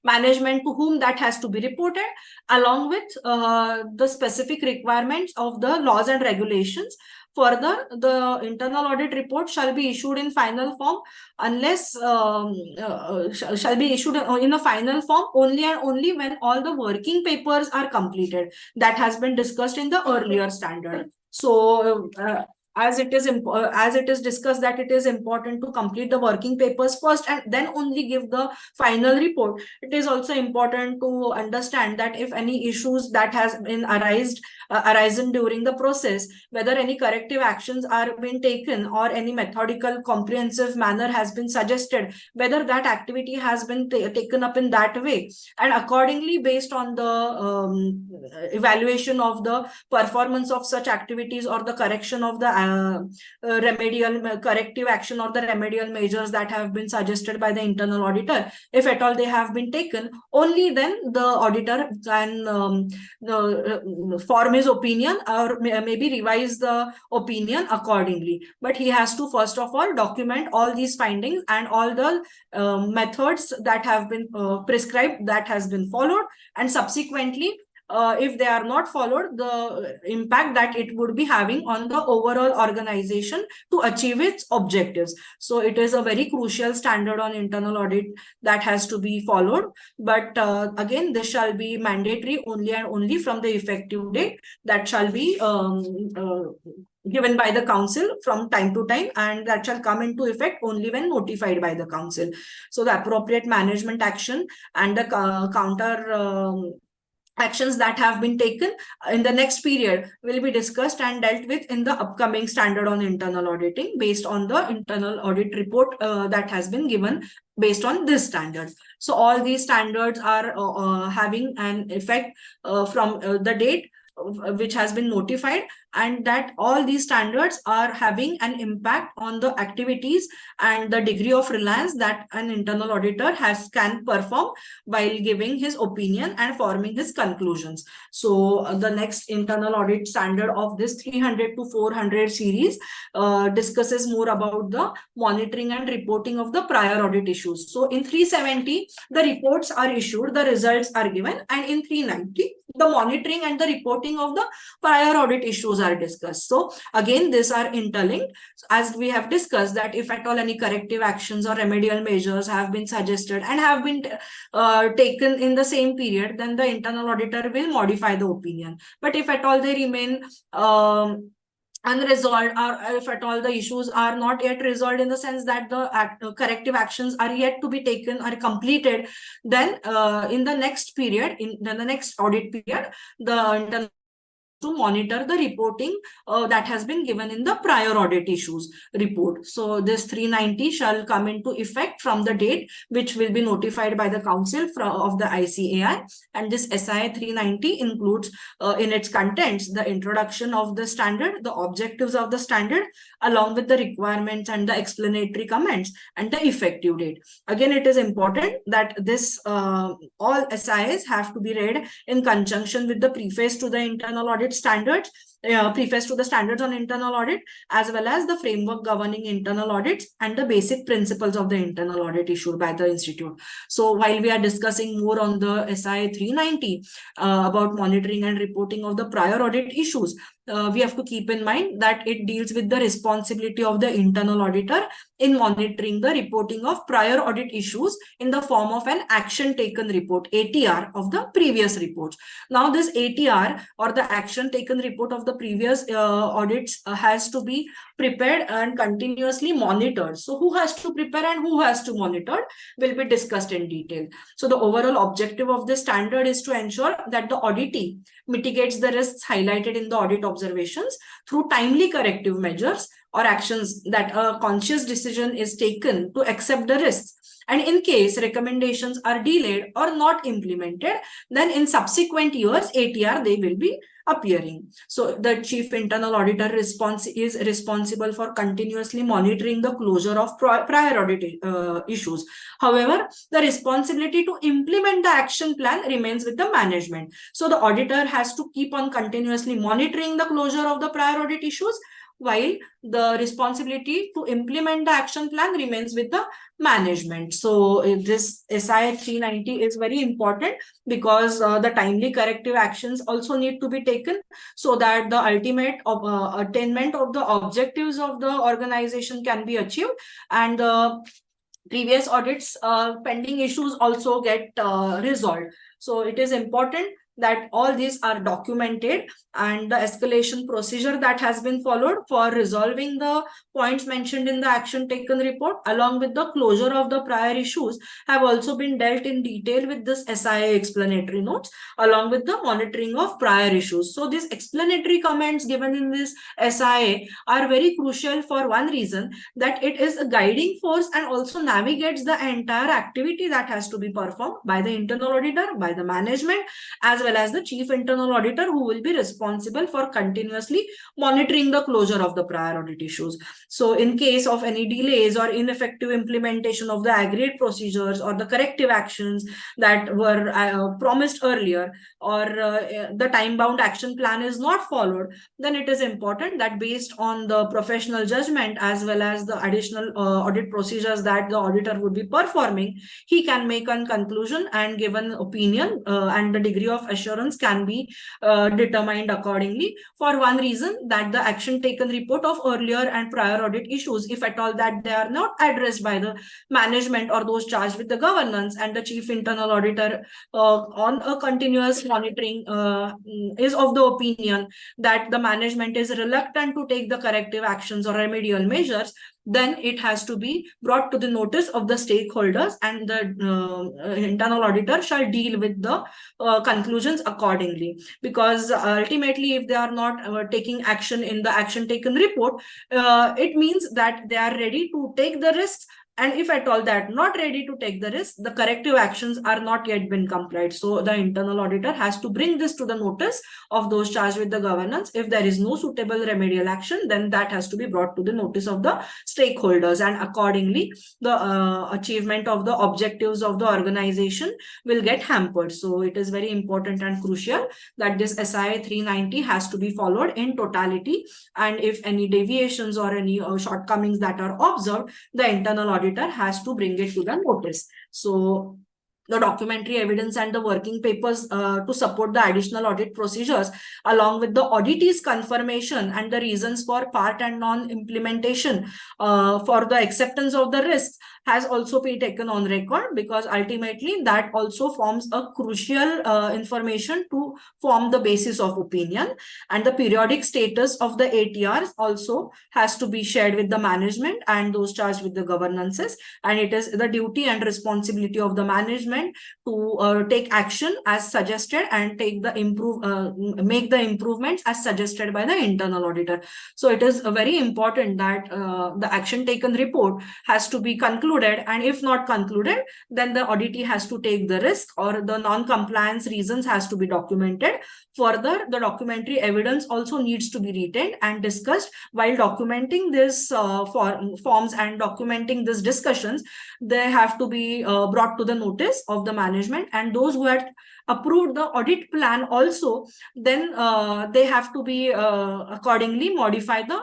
management to whom that has to be reported, along with the specific requirements of the laws and regulations. Further, the internal audit report shall be issued in final form unless shall be issued in a final form only and only when all the working papers are completed. That has been discussed in the earlier standard. So as it is discussed that it is important to complete the working papers first and then only give the final report, it is also important to understand that if any issues that has been arisen during the process, whether any corrective actions are being taken or any methodical comprehensive manner has been suggested, whether that activity has been taken up in that way, and accordingly based on the evaluation of the performance of such activities or the correction of the remedial corrective action or the remedial measures that have been suggested by the internal auditor, if at all they have been taken, only then the auditor can form his opinion or maybe revise the opinion accordingly. But he has to first of all document all these findings and all the methods that have been prescribed that has been followed, and subsequently if they are not followed, the impact that it would be having on the overall organization to achieve its objectives. So it is a very crucial standard on internal audit that has to be followed. But again, this shall be mandatory only and only from the effective date that shall be given by the council from time to time, and that shall come into effect only when notified by the council. So the appropriate management action and the counter actions that have been taken in the next period will be discussed and dealt with in the upcoming standard on internal auditing based on the internal audit report that has been given based on this standard. So all these standards are having an effect from the date which has been notified, and that all these standards are having an impact on the activities and the degree of reliance that an internal auditor can perform while giving his opinion and forming his conclusions. So the next internal audit standard of this 300 to 400 series discusses more about the monitoring and reporting of the prior audit issues. So in 370, the reports are issued, the results are given, and in 390, the monitoring and the reporting of the prior audit issues are discussed. So again, these are interlinked, as we have discussed that if at all any corrective actions or remedial measures have been suggested and have been taken in the same period, then the internal auditor will modify the opinion. But if at all they remain unresolved, or if at all the issues are not yet resolved in the sense that the corrective actions are yet to be taken or completed, then in the next period, in the next audit period, the internal to monitor the reporting that has been given in the prior audit issues report. So this 390 shall come into effect from the date which will be notified by the council of the ICAI, and this SIA 390 includes in its contents the introduction of the standard, the objectives of the standard, along with the requirements and the explanatory comments and the effective date. Again, it is important that this all SIAs have to be read in conjunction with the preface to the internal audit standards, preface to the standards on internal audit, as well as the framework governing internal audits and the basic principles of the internal audit issued by the institute. So while we are discussing more on the SIA 390 about monitoring and reporting of the prior audit issues, we have to keep in mind that it deals with the responsibility of the internal auditor in monitoring the reporting of prior audit issues in the form of an action taken report, ATR, of the previous reports. Now this ATR, or the action taken report of the previous audits, has to be prepared and continuously monitored. So who has to prepare and who has to monitor will be discussed in detail. So the overall objective of this standard is to ensure that the auditee mitigates the risks highlighted in the audit observations through timely corrective measures or actions, that a conscious decision is taken to accept the risks And in case recommendations are delayed or not implemented, then in subsequent years, ATR, they will be appearing. So the chief internal auditor is responsible for continuously monitoring the closure of prior audit issues. However, the responsibility to implement the action plan remains with the management. So the auditor has to keep on continuously monitoring the closure of the prior audit issues, while the responsibility to implement the action plan remains with the management. So this SIA 390 is very important, because the timely corrective actions also need to be taken, so that the ultimate attainment of the objectives of the organization can be achieved, and previous audits pending issues also get resolved. So it is important that all these are documented, and the escalation procedure that has been followed for resolving the points mentioned in the action taken report, along with the closure of the prior issues, have also been dealt in detail with this SIA explanatory notes, along with the monitoring of prior issues. So these explanatory comments given in this SIA are very crucial for one reason, that it is a guiding force and also navigates the entire activity that has to be performed by the internal auditor, by the management, as well as the chief internal auditor, who will be responsible for continuously monitoring the closure of the prior audit issues. So in case of any delays or ineffective implementation of the agreed procedures or the corrective actions that were promised earlier, or the time-bound action plan is not followed, then it is important that based on the professional judgment as well as the additional audit procedures that the auditor would be performing, he can make a conclusion and give an opinion, and the degree of assurance can be determined accordingly, for one reason, that the action taken report of earlier and prior audit issues, if at all that they are not addressed by the management or those charged with the governance, and the chief internal auditor on a continuous monitoring is of the opinion that the management is reluctant to take the corrective actions or remedial measures, then it has to be brought to the notice of the stakeholders, and the internal auditor shall deal with the conclusions accordingly. Because ultimately, if they are not taking action in the action taken report, it means that they are ready to take the risks, and if at all that not ready to take the risk, the corrective actions are not yet been complied. So the internal auditor has to bring this to the notice of those charged with the governance. If there is no suitable remedial action, then that has to be brought to the notice of the stakeholders, and accordingly the achievement of the objectives of the organization will get hampered. So it is very important and crucial that this SIA 390 has to be followed in totality, and if any deviations or any shortcomings that are observed, the internal auditor has to bring it to the notice. So the documentary evidence and the working papers to support the additional audit procedures, along with the auditee's confirmation and the reasons for part and non-implementation for the acceptance of the risks, has also been taken on record, because ultimately that also forms a crucial information to form the basis of opinion. And the periodic status of the ATRs also has to be shared with the management and those charged with the governances, and it is the duty and responsibility of the management to take action as suggested and take the make the improvements as suggested by the internal auditor. So it is very important that the action taken report has to be concluded, and if not concluded, then the auditee has to take the risk, or the non-compliance reasons has to be documented. Further, the documentary evidence also needs to be retained and discussed while documenting this forms and documenting these discussions. They have to be brought to the notice of the management, and those who had approved the audit plan also, then they have to be accordingly modify the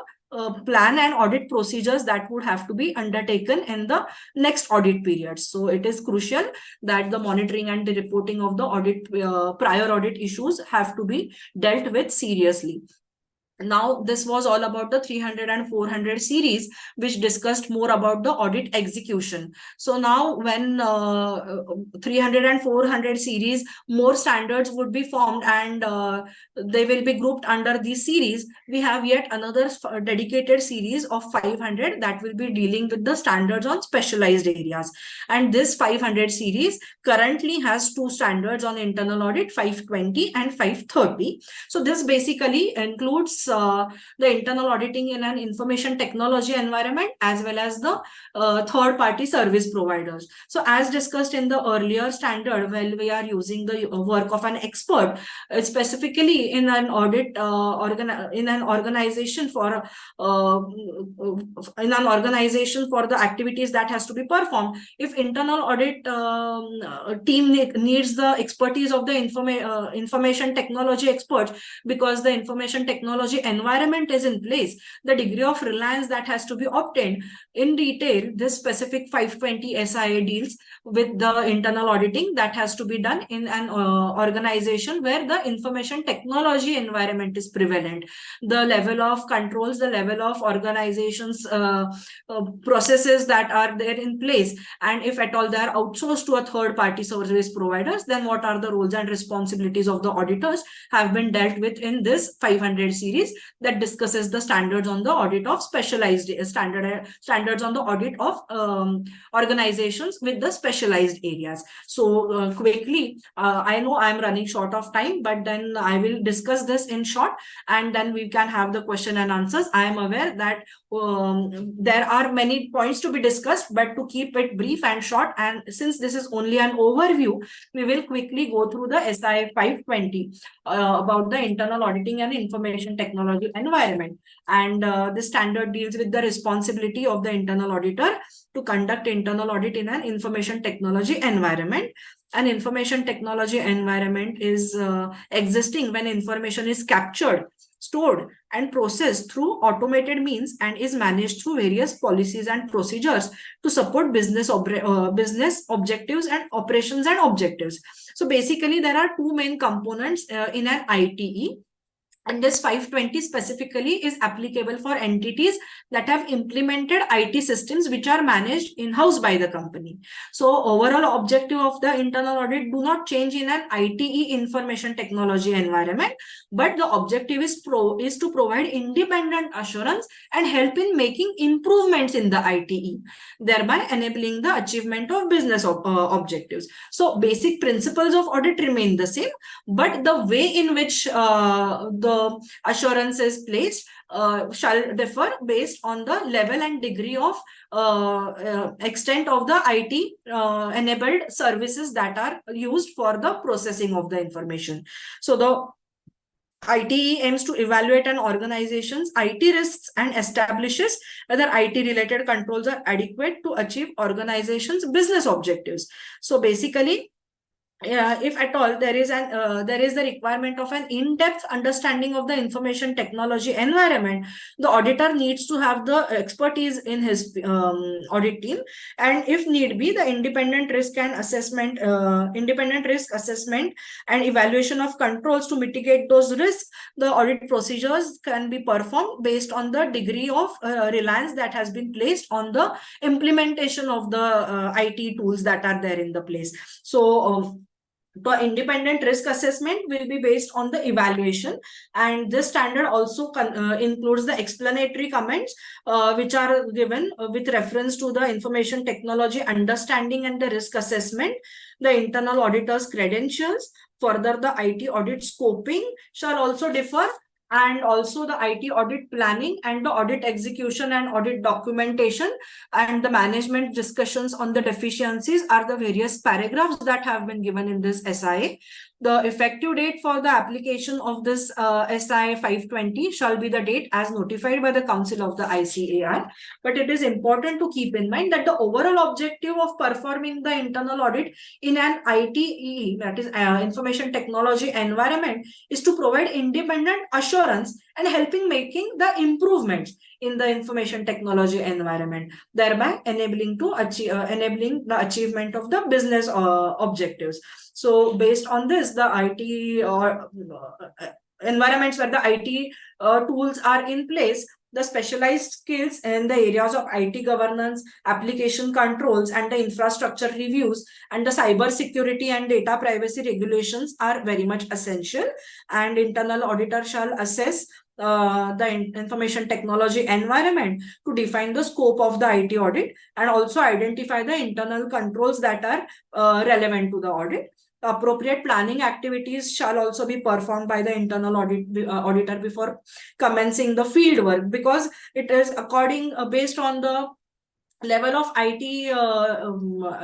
plan and audit procedures that would have to be undertaken in the next audit period. So it is crucial that the monitoring and the reporting of the audit prior audit issues have to be dealt with seriously. Now, this was all about the 300 and 400 series, which discussed more about the audit execution. So now when 300 and 400 series, more standards would be formed, and they will be grouped under this series. We have yet another dedicated series of 500 that will be dealing with the standards on specialized areas. And this 500 series currently has two standards on internal audit, 520 and 530. So this basically includes the internal auditing in an information technology environment as well as the third-party service providers. So as discussed in the earlier standard, while we are using the work of an expert, specifically in an audit in an organization for the activities that has to be performed, if internal audit team needs the expertise of the information technology experts, because the information technology environment is in place, the degree of reliance that has to be obtained in detail, this specific 520 SIA deals with the internal auditing that has to be done in an organization where the information technology environment is prevalent. The level of controls, the level of organizations processes that are there in place, and if at all they are outsourced to a third party service providers, then what are the roles and responsibilities of the auditors have been dealt with in this 500 series that discusses the standards on the audit of specialized standards on the audit of organizations with the specialized areas. So quickly, I know I'm running short of time, but then I will discuss this in short, and then we can have the question and answers. I am aware that there are many points to be discussed, but to keep it brief and short, and since this is only an overview, we will quickly go through the SIA 520 about the internal auditing and information technology environment. And this standard deals with the responsibility of the internal auditor to conduct internal audit in an information technology environment. An information technology environment is existing when information is captured, stored, and processed through automated means and is managed through various policies and procedures to support business objectives and operations and objectives. So basically, there are two main components in an ITE. And this 520 specifically is applicable for entities that have implemented IT systems which are managed in-house by the company. So overall objective of the internal audit do not change in an ITE information technology environment, but the objective is to provide independent assurance and help in making improvements in the ITE, thereby enabling the achievement of business objectives. So basic principles of audit remain the same, but the way in which the assurance is placed shall differ based on the level and degree of extent of the IT enabled services that are used for the processing of the information. So the ITE aims to evaluate an organization's IT risks and establishes whether IT related controls are adequate to achieve organization's business objectives. So basically, if at all there is the requirement of an in-depth understanding of the information technology environment, the auditor needs to have the expertise in his audit team, and if need be, the independent risk assessment and evaluation of controls to mitigate those risks. The audit procedures can be performed based on the degree of reliance that has been placed on the implementation of the IT tools that are there in the place. So the independent risk assessment will be based on the evaluation, and this standard also includes the explanatory comments which are given with reference to the information technology understanding and the risk assessment, the internal auditor's credentials. Further, the IT audit scoping shall also differ, and also the IT audit planning and the audit execution and audit documentation and the management discussions on the deficiencies are the various paragraphs that have been given in this SIA. The effective date for the application of this SIA 520 shall be the date as notified by the Council of the ICAR. But it is important to keep in mind that the overall objective of performing the internal audit in an ITE, that is information technology environment, is to provide independent assurance and helping making the improvements in the information technology environment, thereby enabling the achievement of the business objectives. So based on this, the IT environments where the IT tools are in place, the specialized skills in the areas of IT governance, application controls, and the infrastructure reviews, and the cyber security and data privacy regulations are very much essential. And internal auditor shall assess the information technology environment to define the scope of the IT audit and also identify the internal controls that are relevant to the audit. appropriate planning activities shall also be performed by the internal auditor before commencing the field work, because it is based on the level of IT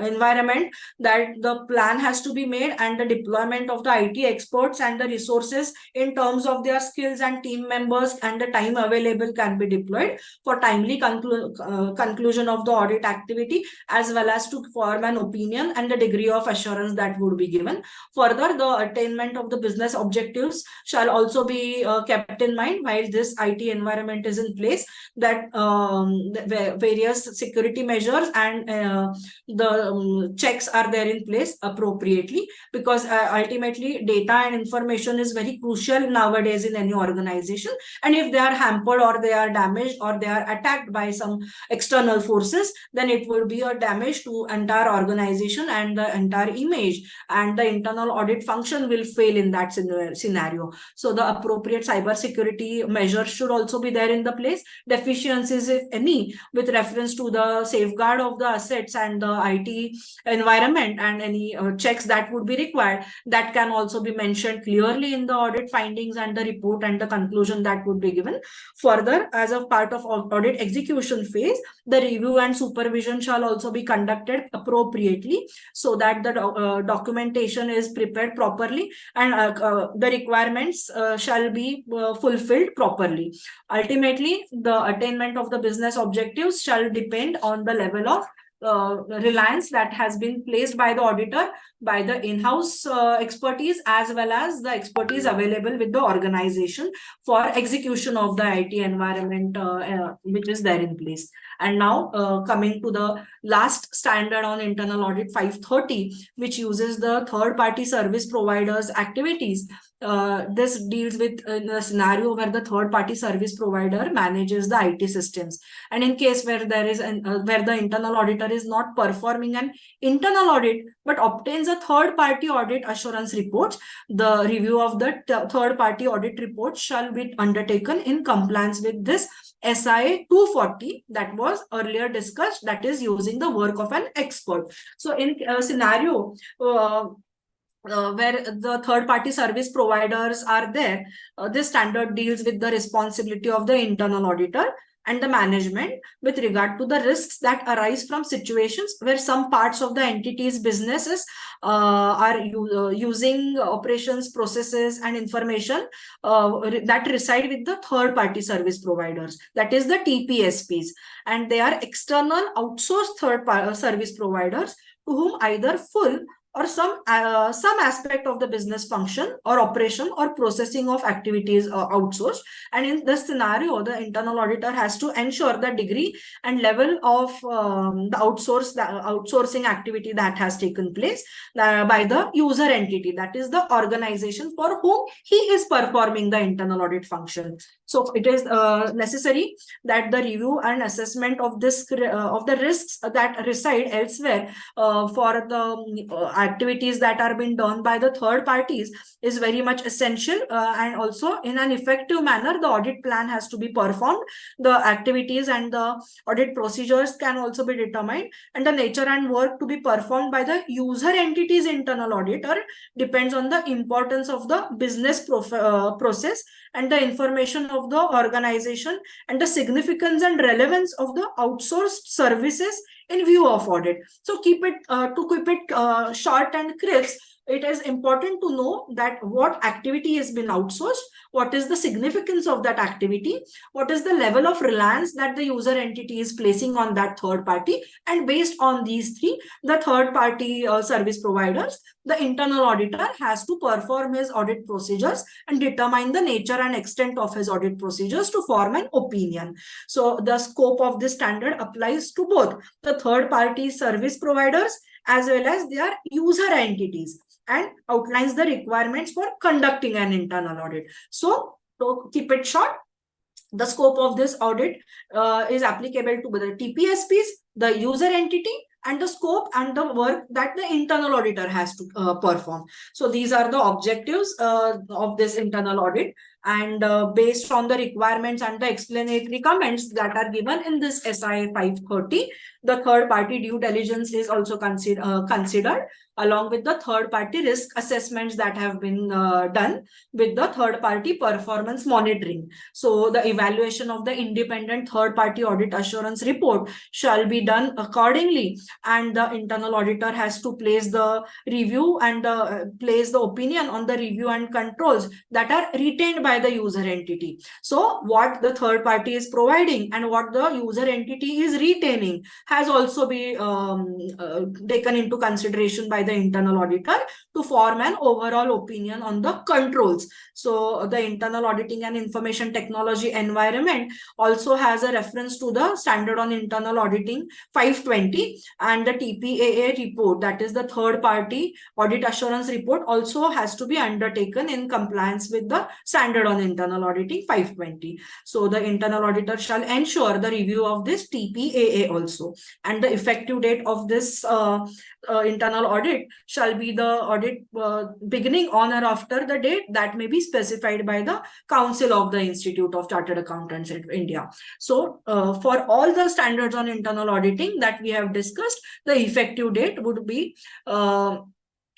environment that the plan has to be made, and the deployment of the IT experts and the resources in terms of their skills and team members and the time available can be deployed for timely conclusion of the audit activity, as well as to form an opinion and the degree of assurance that would be given. Further, the attainment of the business objectives shall also be kept in mind while this IT environment is in place, that the various security measures and the checks are there in place appropriately, because ultimately data and information is very crucial nowadays in any organization, and if they are hampered or they are damaged or they are attacked by some external forces, then it will be a damage to entire organization and the entire image, and the internal audit function will fail in that scenario. So the appropriate cyber security measures should also be there in the place. Deficiencies, if any, with reference to the safeguard of the assets and the IT environment and any checks that would be required, that can also be mentioned clearly in the audit findings and the report and the conclusion that would be given. Further, as a part of audit execution phase, the review and supervision shall also be conducted appropriately, so that the documentation is prepared properly and the requirements shall be fulfilled properly. Ultimately, the attainment of the business objectives shall depend on the level of reliance that has been placed by the auditor, by the in-house expertise, as well as the expertise available with the organization for execution of the IT environment which is there in place. And now coming to the last standard on internal audit, 530, which uses the third-party service providers activities. This deals with a scenario where the third-party service provider manages the IT systems, and in case where there is where the internal auditor is not performing an internal audit but obtains a third-party audit assurance report, the review of the third-party audit report shall be undertaken in compliance with this SIA 240 that was earlier discussed, that is using the work of an expert. So in a scenario where the third-party service providers are there, this standard deals with the responsibility of the internal auditor and the management with regard to the risks that arise from situations where some parts of the entity's businesses are using operations, processes, and information that reside with the third-party service providers, that is the TPSPs, and they are external outsourced third-party service providers to whom either full or some aspect of the business function or operation or processing of activities outsourced. And in this scenario, the internal auditor has to ensure the degree and level of the outsourcing activity that has taken place by the user entity, that is the organization for whom he is performing the internal audit function. So it is necessary that the review and assessment of this of the risks that reside elsewhere for the activities that are being done by the third parties is very much essential, and also in an effective manner the audit plan has to be performed. The activities and the audit procedures can also be determined, and the nature and work to be performed by the user entity's internal auditor depends on the importance of the business process and the information of the organization and the significance and relevance of the outsourced services in view of audit. So to keep it short and crisp, it is important to know that what activity has been outsourced, what is the significance of that activity, what is the level of reliance that the user entity is placing on that third party, and based on these three, the third party service providers, the internal auditor has to perform his audit procedures and determine the nature and extent of his audit procedures to form an opinion. So the scope of this standard applies to both the third party service providers as well as their user entities, and outlines the requirements for conducting an internal audit. So to keep it short, the scope of this audit is applicable to the TPSPs, the user entity, and the scope and the work that the internal auditor has to perform. So these are the objectives of this internal audit, and based on the requirements and the explanatory comments that are given in this SIA 530, the third party due diligence is also considered. along with the third-party risk assessments that have been done with the third-party performance monitoring. So the evaluation of the independent third-party audit assurance report shall be done accordingly, and the internal auditor has to place the review and place the opinion on the review and controls that are retained by the user entity. So what the third party is providing and what the user entity is retaining has also been taken into consideration by the internal auditor to form an overall opinion on the controls. So the internal auditing and information technology environment also has a reference to the standard on internal auditing 520, and the TPAA report, that is the third party audit assurance report, also has to be undertaken in compliance with the standard on internal auditing 520. So the internal auditor shall ensure the review of this TPAA also, and the effective date of this internal audit shall be the audit beginning on or after the date that may be specified by the Council of the Institute of Chartered Accountants in India. So for all the standards on internal auditing that we have discussed, the effective date would be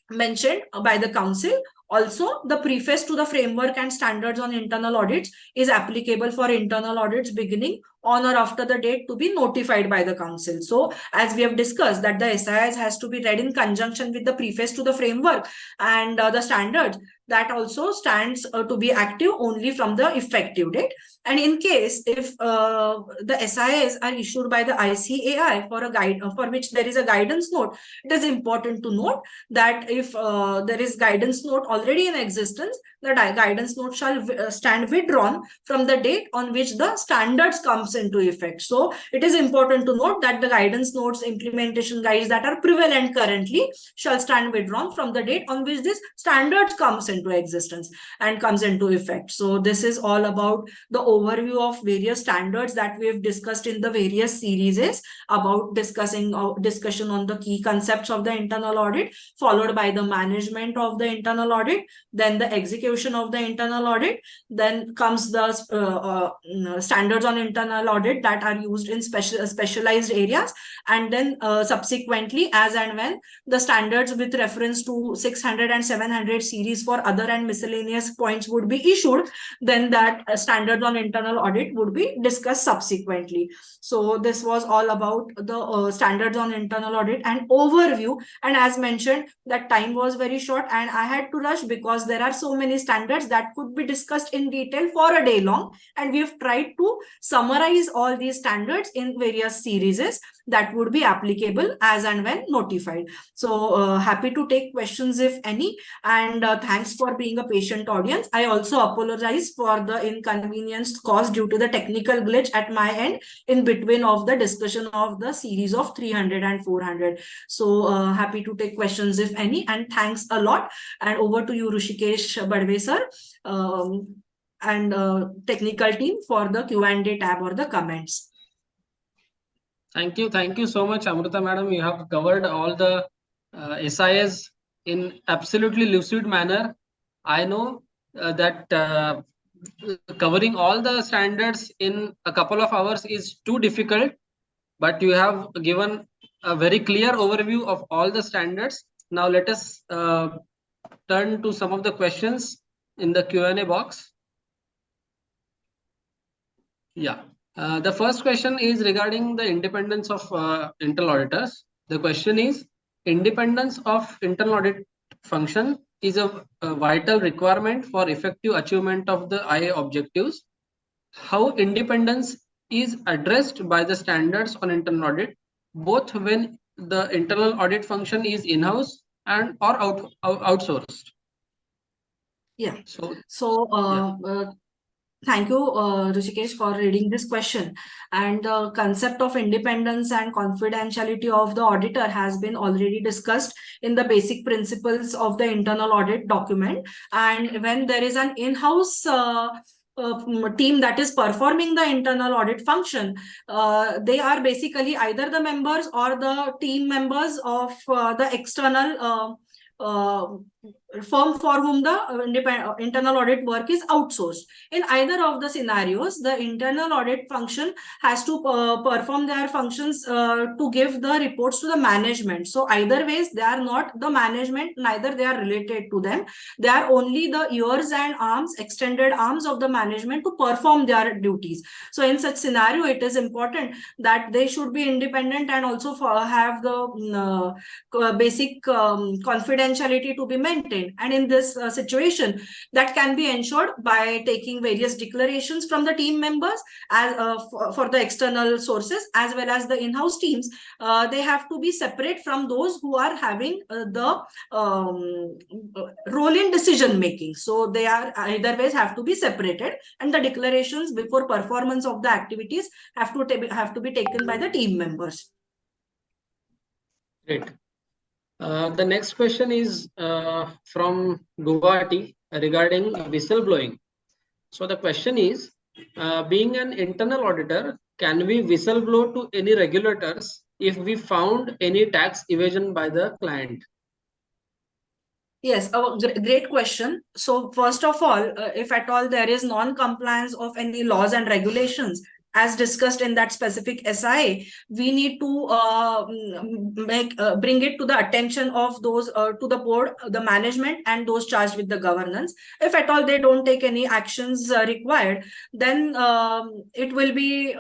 mentioned by the council. Also, the preface to the framework and standards on internal audits is applicable for internal audits beginning on or after the date to be notified by the council. So as we have discussed that the SIAs has to be read in conjunction with the preface to the framework and the standards, that also stands to be active only from the effective date. And in case if the SIAs are issued by the ICAI for a guide for which there is a guidance note, it is important to note that if there is guidance note already in existence, the guidance note shall stand withdrawn from the date on which the standards comes into effect. So it is important to note that the guidance notes, implementation guides that are prevalent currently shall stand withdrawn from the date on which this standards comes into existence and comes into effect. So this is all about the overview of various standards that we have discussed in the various series about discussion on the key concepts of the internal audit, followed by the management of the internal audit, then the execution of the internal audit, then comes the standards on internal audit that are used in specialized areas, and then subsequently, as and when the standards with reference to 600 and 700 series for other and miscellaneous points would be issued, then that standard on internal audit would be discussed subsequently. So this was all about the standards on internal audit and overview. And as mentioned, that time was very short and I had to rush because there are so many standards that could be discussed in detail for a day long, and we have tried to summarize all these standards in various series that would be applicable as and when notified. So happy to take questions if any, and thanks for being a patient audience. I also apologize for the inconvenience caused due to the technical glitch at my end in between of the discussion of the series of 300 and 400. So happy to take questions if any, and thanks a lot. And over to you, Rishikesh Badwe sir, and technical team for the Q&A tab or the comments. Thank you so much, Amrita madam. You have covered all the SIAs in absolutely lucid manner. I know that covering all the standards in a couple of hours is too difficult, but you have given a very clear overview of all the standards. Now let us turn to some of the questions in the Q&A box. Yeah. The first question is regarding the independence of internal auditors. The question is, independence of internal audit function is a vital requirement for effective achievement of the IA objectives. How independence is addressed by the standards on internal audit, both when the internal audit function is in-house and or outsourced? Yeah. So thank you, Rishikesh, for reading this question. And the concept of independence and confidentiality of the auditor has been already discussed in the basic principles of the internal audit document. And when there is an in-house team that is performing the internal audit function, they are basically either the members or the team members of the external firm for whom the internal audit work is outsourced. In either of the scenarios, the internal audit function has to perform their functions to give the reports to the management. So either ways, they are not the management, neither they are related to them. They are only the ears and arms, extended arms of the management to perform their duties. So in such scenario, it is important that they should be independent and also have the basic confidentiality to be maintained. And in this situation, that can be ensured by taking various declarations from the team members as for the external sources as well as the in-house teams. They have to be separate from those who are having the role in decision making. So they are either ways have to be separated, and the declarations before performance of the activities have to be taken by the team members. Great. The next question is from Guwahati regarding whistleblowing. So the question is, being an internal auditor, can we whistleblow to any regulators if we found any tax evasion by the client? Yes, great question. So first of all, if at all there is non-compliance of any laws and regulations, as discussed in that specific SIA, we need to bring it to the attention of those to the board, the management, and those charged with the governance. If at all they don't take any actions required, then it will be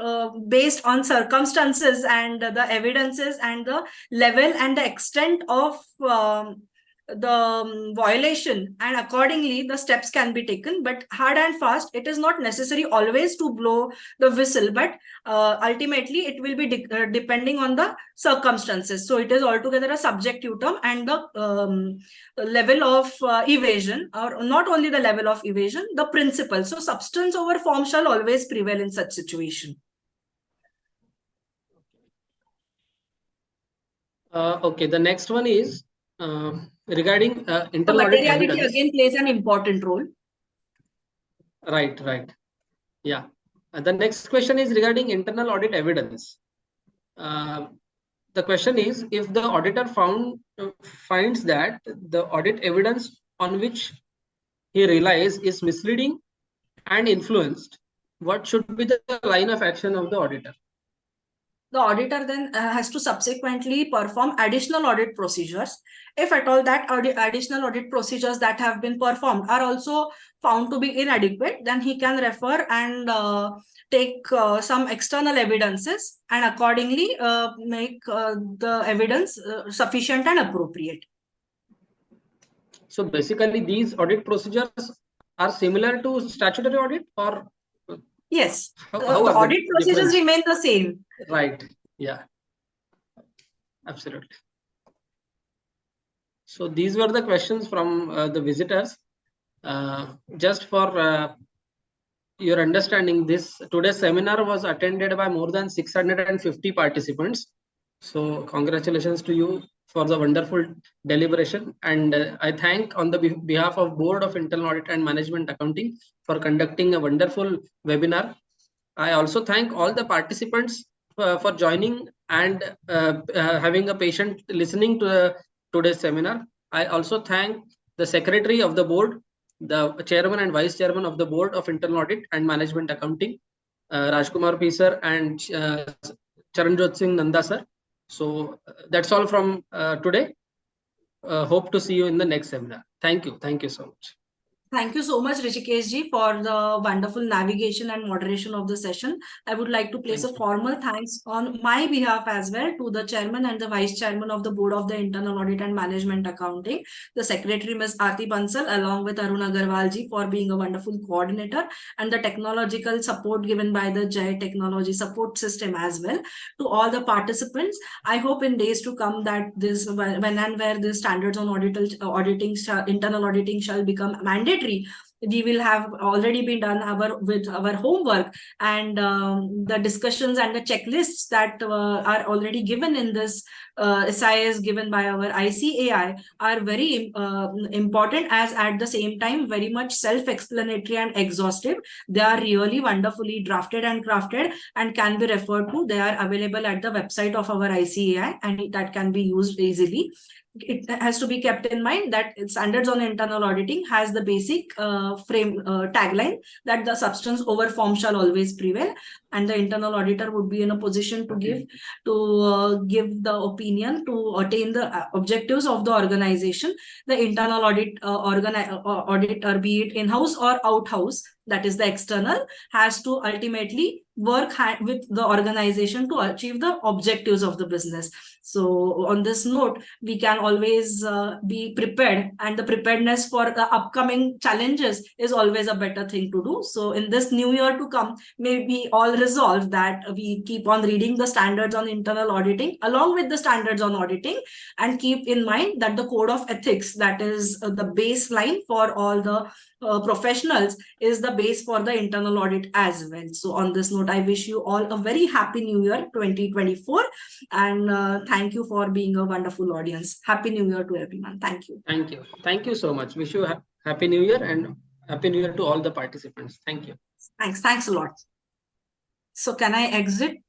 based on circumstances and the evidences and the level and the extent of the violation, and accordingly the steps can be taken. But hard and fast, it is not necessary always to blow the whistle, but ultimately it will be depending on the circumstances. So it is altogether a subjective term, and the level of evasion, or not only the level of evasion, the principle. So substance over form shall always prevail in such situation. Okay, the next one is regarding internal So audit materiality evidence. again plays an important role. Right. Yeah. The next question is regarding internal audit evidence. The question is, if the auditor finds that the audit evidence on which he relies is misleading and influenced, what should be the line of action of the auditor? The auditor then has to subsequently perform additional audit procedures. If at all that additional audit procedures that have been performed are also found to be inadequate, then he can refer and take some external evidences, and accordingly make the evidence sufficient and appropriate. So basically these audit procedures are similar to statutory audit, or yes, how the audit procedures different? remain the same. Right. Yeah. Absolutely. So these were the questions from the visitors. Just for your understanding, today's seminar was attended by more than 650 participants. So congratulations to you for the wonderful deliberation. And I thank on the behalf of Board of Internal Audit and Management Accounting for conducting a wonderful webinar. I also thank all the participants for joining and having a patient listening to today's seminar. I also thank the Secretary of the Board, the Chairman and Vice Chairman of the Board of Internal Audit and Management Accounting, Rajkumar P. Sir and Charanjot Singh Nanda Sir. So that's all from today. Hope to see you in the next seminar. Thank you. Thank you so much. Thank you so much, Rishikesh ji, for the wonderful navigation and moderation of the session. I would like to place a formal thanks on my behalf as well to the Chairman and the Vice Chairman of the Board of the Internal Audit and Management Accounting, the Secretary, Ms. Aarti Bansal, along with Arun Agarwal ji, for being a wonderful coordinator, and the technological support given by the Jai Technology Support System as well. To all the participants, I hope in days to come that this, when and where the standards on internal auditing shall become mandatory, we will have already been done with our homework, and the discussions and the checklists that are already given in this SIAs given by our ICAI are very important, as at the same time very much self-explanatory and exhaustive. They are really wonderfully drafted and crafted and can be referred to. They are available at the website of our ICAI, and that can be used easily. it has to be kept in mind that standards on internal auditing has the basic tagline that the substance over form shall always prevail, and the internal auditor would be in a position to give the opinion to attain the objectives of the organization. The internal auditor, be it in-house or out-house, that is the external, has to ultimately work with the organization to achieve the objectives of the business. So on this note, we can always be prepared, and the preparedness for the upcoming challenges is always a better thing to do. So in this new year to come, may we all resolve that we keep on reading the standards on internal auditing along with the standards on auditing, and keep in mind that the code of ethics, that is the baseline for all the professionals, is the base for the internal audit as well. So on this note, I wish you all a very happy new year 2024, and thank you for being a wonderful audience. Happy new year to everyone. Thank you. Thank you so much. Wish you a happy new year, and happy new year to all the participants. Thank you. Thanks a lot. So can I exit?